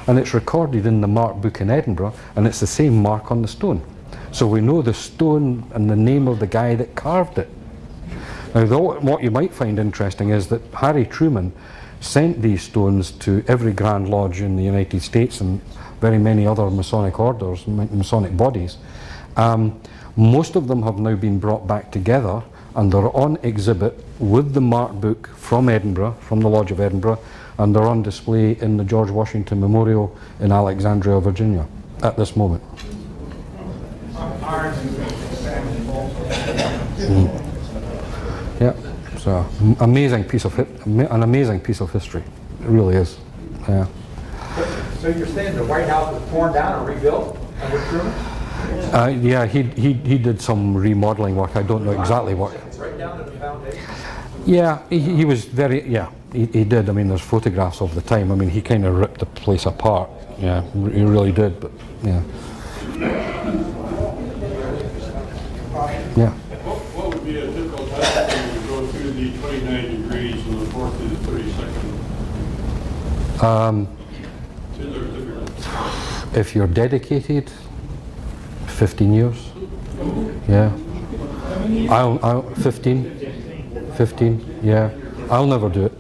And it's recorded in the mark book in Edinburgh, and it's the same mark on the stone. So we know the stone and the name of the guy that carved it. Now, what you might find interesting is that Harry Truman sent these stones to every Grand Lodge in the United States and very many other Masonic orders, Masonic bodies. Most of them have now been brought back together, and they're on exhibit with the mark book from Edinburgh, from the Lodge of Edinburgh, and they're on display in the George Washington Memorial in Alexandria, Virginia, at this moment. Yeah, it's an amazing piece of history. It really is. Yeah. So you're saying the White House was torn down and rebuilt under Truman? Yeah, he did some remodeling work. I don't know exactly what. Right down to the foundation? Yeah, he was very, he did. I mean, there's photographs of the time. I mean, he kind of ripped the place apart. Yeah, he really did, but yeah. Yeah. What would be a typical time to go through be 29 degrees from the 4th to the 32nd? Is there a difference? If you're dedicated, 15 years. Yeah. I'll 15, yeah. I'll never do it.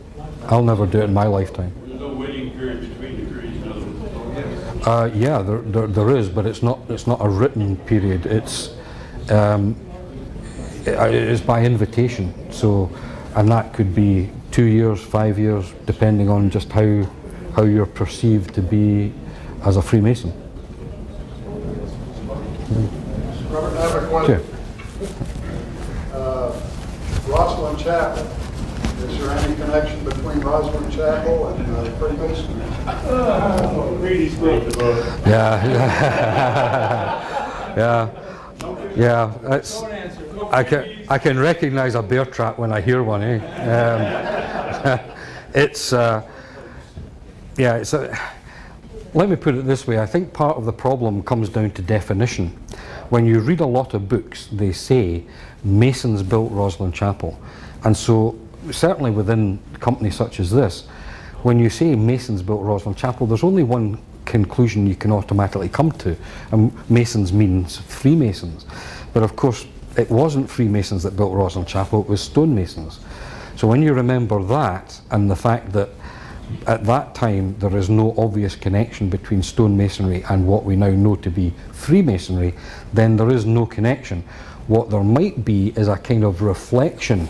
I'll never do it in my lifetime. There's no waiting period between degrees, in other words. Yeah, there is, but it's not a written period. It's by invitation. So, and that could be 2 years, 5 years, depending on just how you're perceived to be as a Freemason. Robert, I have a question. Rosslyn Chapel. Is there any connection between Rosslyn Chapel and Freemasonry? Yeah, yeah. It's, I can recognize a bear trap when I hear one. It's let me put it this way. I think part of the problem comes down to definition. When you read a lot of books, they say Masons built Rosslyn Chapel, and so certainly within a company such as this, when you say Masons built Rosslyn Chapel, there's only one conclusion you can automatically come to, and Masons means Freemasons. But of course, it wasn't Freemasons that built Rosslyn Chapel, it was stonemasons. So when you remember that, and the fact that at that time there is no obvious connection between stonemasonry and what we now know to be Freemasonry, then there is no connection. What there might be is a kind of reflection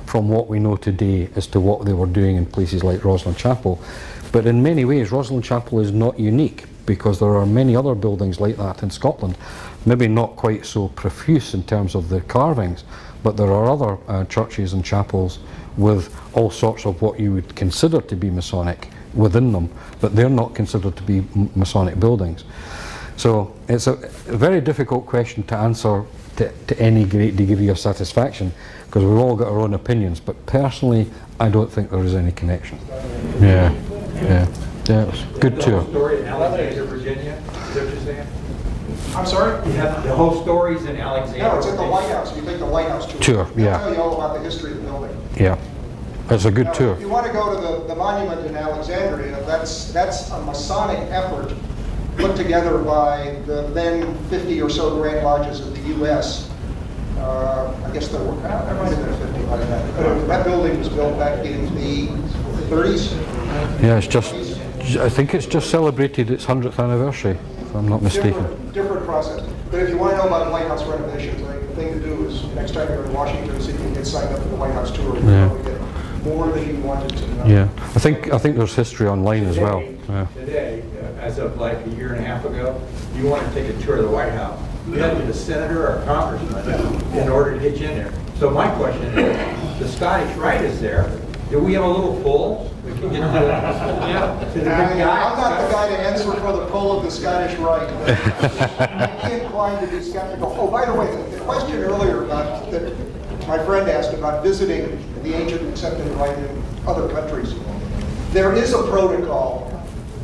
from what we know today as to what they were doing in places like Rosslyn Chapel. But in many ways, Rosslyn Chapel is not unique, because there are many other buildings like that in Scotland, maybe not quite so profuse in terms of the carvings, but there are other churches and chapels with all sorts of what you would consider to be Masonic within them, but they're not considered to be Masonic buildings. So it's a very difficult question to answer to any great degree of satisfaction, because we've all got our own opinions, but personally I don't think there is any connection. Yeah, it was a good tour. Story in Alexandria, Virginia, is that what you're saying? I'm sorry? You have the whole stories in Alexandria. No, it's at the lighthouse. You take the lighthouse tour. Tour, yeah. They'll tell you all about the history of the building. Yeah, it's a good Now, tour. If you want to go to the monument in Alexandria, that's a Masonic effort put together by the then 50 or so Grand Lodges of the U.S. I guess there might have been 50 by that. But that building was built back in the 30s. Yeah, I think it's just celebrated its 100th anniversary, if I'm not mistaken. Different process. But if you want to know about lighthouse renovations, the thing to do is next time you're in Washington, see if you can get signed up for the White House tour. Yeah. You'll get more than you wanted to know. Yeah, I think there's history online as well. Yeah. Today, as of like a year and a half ago, you want to take a tour of the White House. You had to be a senator or a congressman in order to get you in there. So my question is, the Scottish Rite is there. Do we have a little pull? We can get to the big guy. I'm not the guy to answer for the pull of the Scottish Rite. I'm inclined to be skeptical. Oh, by the way, the question earlier that my friend asked about visiting the ancient accepted rite in other countries. There is a protocol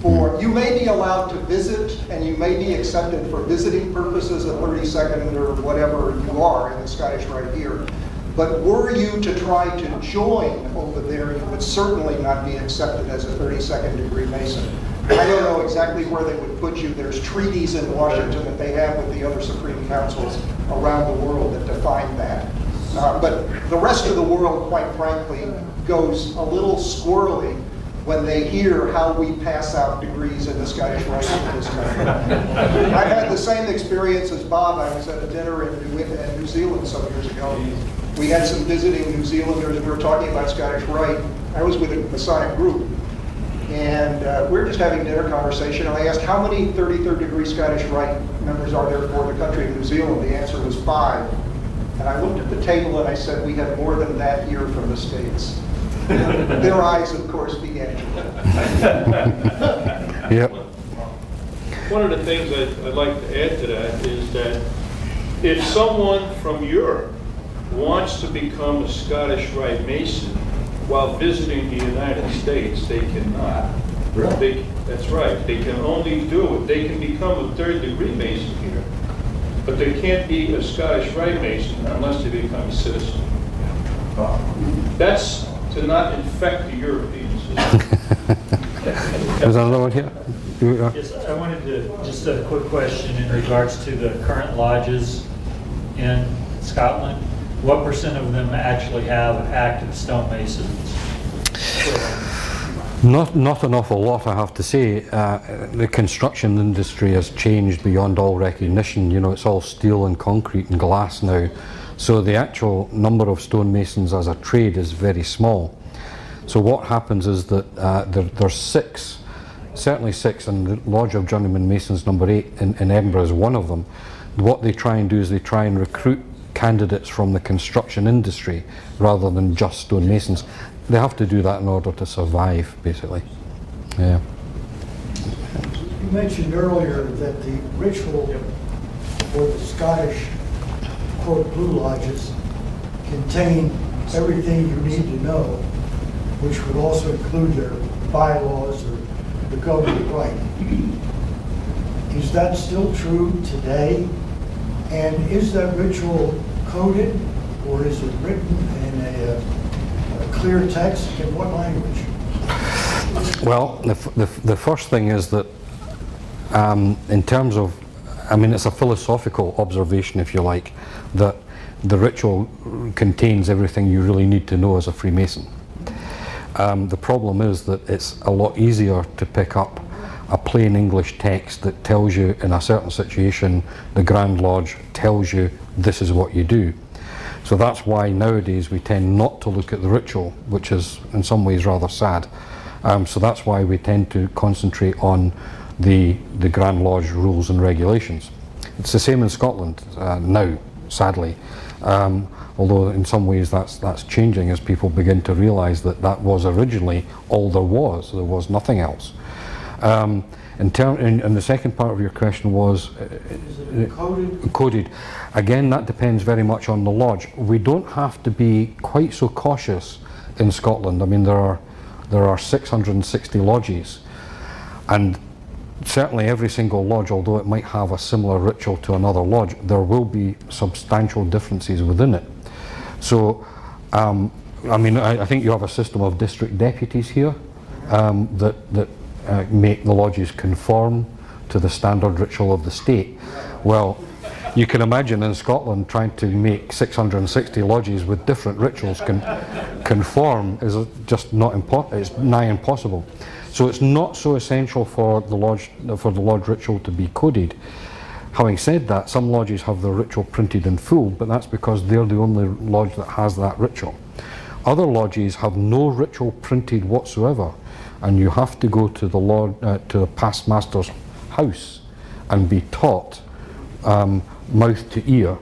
for, you may be allowed to visit and you may be accepted for visiting purposes at 32nd or whatever you are in the Scottish Rite here. But were you to try to join over there, you would certainly not be accepted as a 32nd degree Mason. I don't know exactly where they would put you. There's treaties in Washington that they have with the other Supreme Councils around the world that define that. But the rest of the world, quite frankly, goes a little squirrely when they hear how we pass out degrees in the Scottish Rite in this country. I had the same experience as Bob. I was at a dinner in New Zealand some years ago. We had some visiting New Zealanders, and we were talking about Scottish Rite. I was with a Masonic group, and we were just having dinner conversation, and I asked, how many 33rd degree Scottish Rite members are there for the country of New Zealand? The answer was 5. And I looked at the table and I said, we have more than that here from the States. Their eyes, of course, began to roll. Yep. One of the things I'd like to add to that is that if someone from Europe wants to become a Scottish Rite Mason while visiting the United States, they cannot. Really? That's right. They can only do it. They can become a 3rd degree Mason here, but they can't be a Scottish Rite Mason unless they become a citizen. That's to not infect the Europeans. There's another one here. Yes, I wanted to, just a quick question in regards to the current lodges in Scotland. What % of them actually have active stonemasons? Not an awful lot, I have to say. The construction industry has changed beyond all recognition. You know, it's all steel and concrete and glass now. So the actual number of stonemasons as a trade is very small. So what happens is that there's six, certainly six, and the Lodge of Journeyman Masons number 8 in Edinburgh is one of them. What they try and do is they try and recruit candidates from the construction industry rather than just stonemasons. They have to do that in order to survive, basically. Yeah. You mentioned earlier that the ritual for the Scottish quote Blue Lodges contain everything you need to know, which would also include their bylaws or the governing right. Is that still true today? And is that ritual coded, or is it written in a clear text? In what language? Well, the first thing is that in terms of, I mean, it's a philosophical observation, if you like, that the ritual contains everything you really need to know as a Freemason. The problem is that it's a lot easier to pick up a plain English text that tells you in a certain situation, the Grand Lodge tells you this is what you do. So that's why nowadays we tend not to look at the ritual, which is in some ways rather sad. So that's why we tend to concentrate on the Grand Lodge rules and regulations. It's the same in Scotland now, sadly. Although in some ways that's changing as people begin to realise that that was originally all there was nothing else. And the second part of your question was coded. Again, that depends very much on the lodge. We don't have to be quite so cautious in Scotland. I mean, there are 660 lodges, and certainly every single lodge, although it might have a similar ritual to another lodge, there will be substantial differences within it. So, I mean, I think you have a system of district deputies here that make the lodges conform to the standard ritual of the state. Well, you can imagine in Scotland trying to make 660 lodges with different rituals conform is just not it's nigh impossible. So it's not so essential for the lodge ritual to be coded. Having said that, some lodges have their ritual printed in full, but that's because they're the only lodge that has that ritual. Other lodges have no ritual printed whatsoever, and you have to go to the past master's house and be taught mouth to ear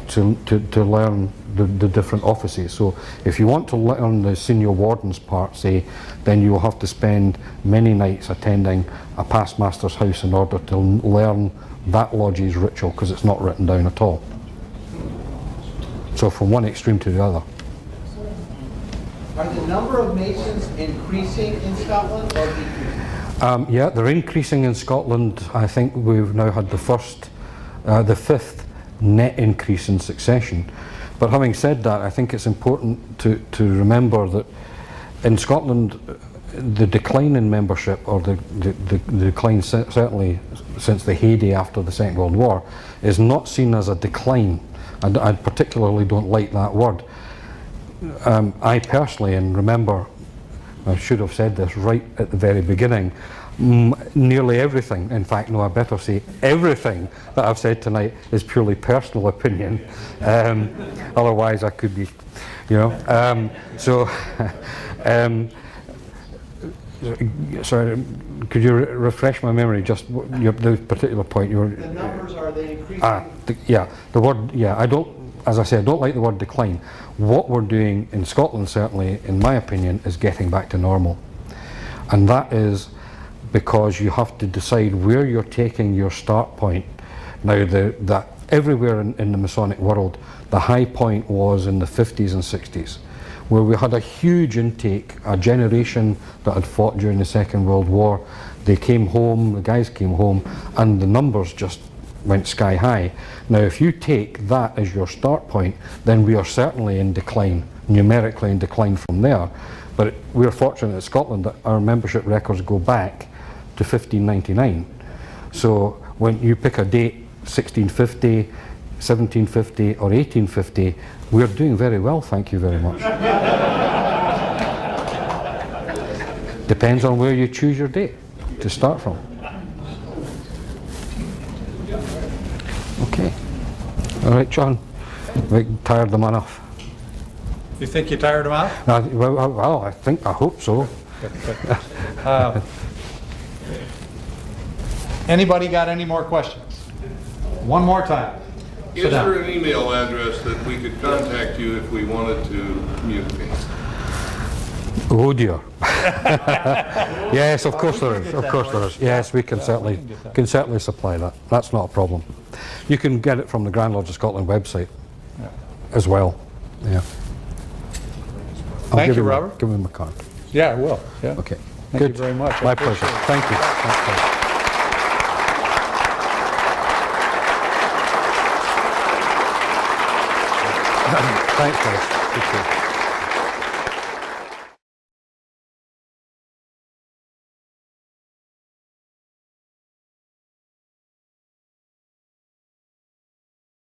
to learn the different offices. So if you want to learn the senior warden's part, say, then you will have to spend many nights attending a past master's house in order to learn that lodge's ritual, because it's not written down at all. So from one extreme to the other. Are the number of Masons increasing in Scotland or decreasing? Yeah, they're increasing in Scotland. I think we've now had the fifth net increase in succession. But having said that, I think it's important to remember that in Scotland, the decline in membership, or the decline certainly since the heyday after the Second World War, is not seen as a decline. I particularly don't like that word. I personally, and remember, I should have said this right at the very beginning, nearly everything, in fact, no, I better say everything that I've said tonight is purely personal opinion. Otherwise I could be, you know. Sorry, could you refresh my memory, just the particular point you were... The numbers, are they increasing? Yeah, the word, yeah, as I say, I don't like the word decline. What we're doing in Scotland, certainly, in my opinion, is getting back to normal. And that is because you have to decide where you're taking your start point. Now, that everywhere in the Masonic world, the high point was in the 50s and 60s, where we had a huge intake, a generation that had fought during the Second World War. They came home, the guys came home, and the numbers just went sky high. Now, if you take that as your start point, then we are certainly in decline numerically and decline from there. But we're fortunate in Scotland that our membership records go back to 1599. So when you pick a date, 1650, 1750 or 1850, we're doing very well, thank you very much. Depends on where you choose your date to start from. Okay. All right, John, we tired them enough. You think you tired them out? Well, I hope so. Anybody got any more questions? One more time. Is there an email address that we could contact you if we wanted to communicate? Oh dear. Yes, of course there is. Of course there is. Yes, we can certainly supply that. That's not a problem. You can get it from the Grand Lodge of Scotland website as well. Yeah. Thank you, Robert. Give me my card. Yeah, I will. Yeah. Okay. Thank you very much. My pleasure. Thank you. Thanks, guys. Good to see you.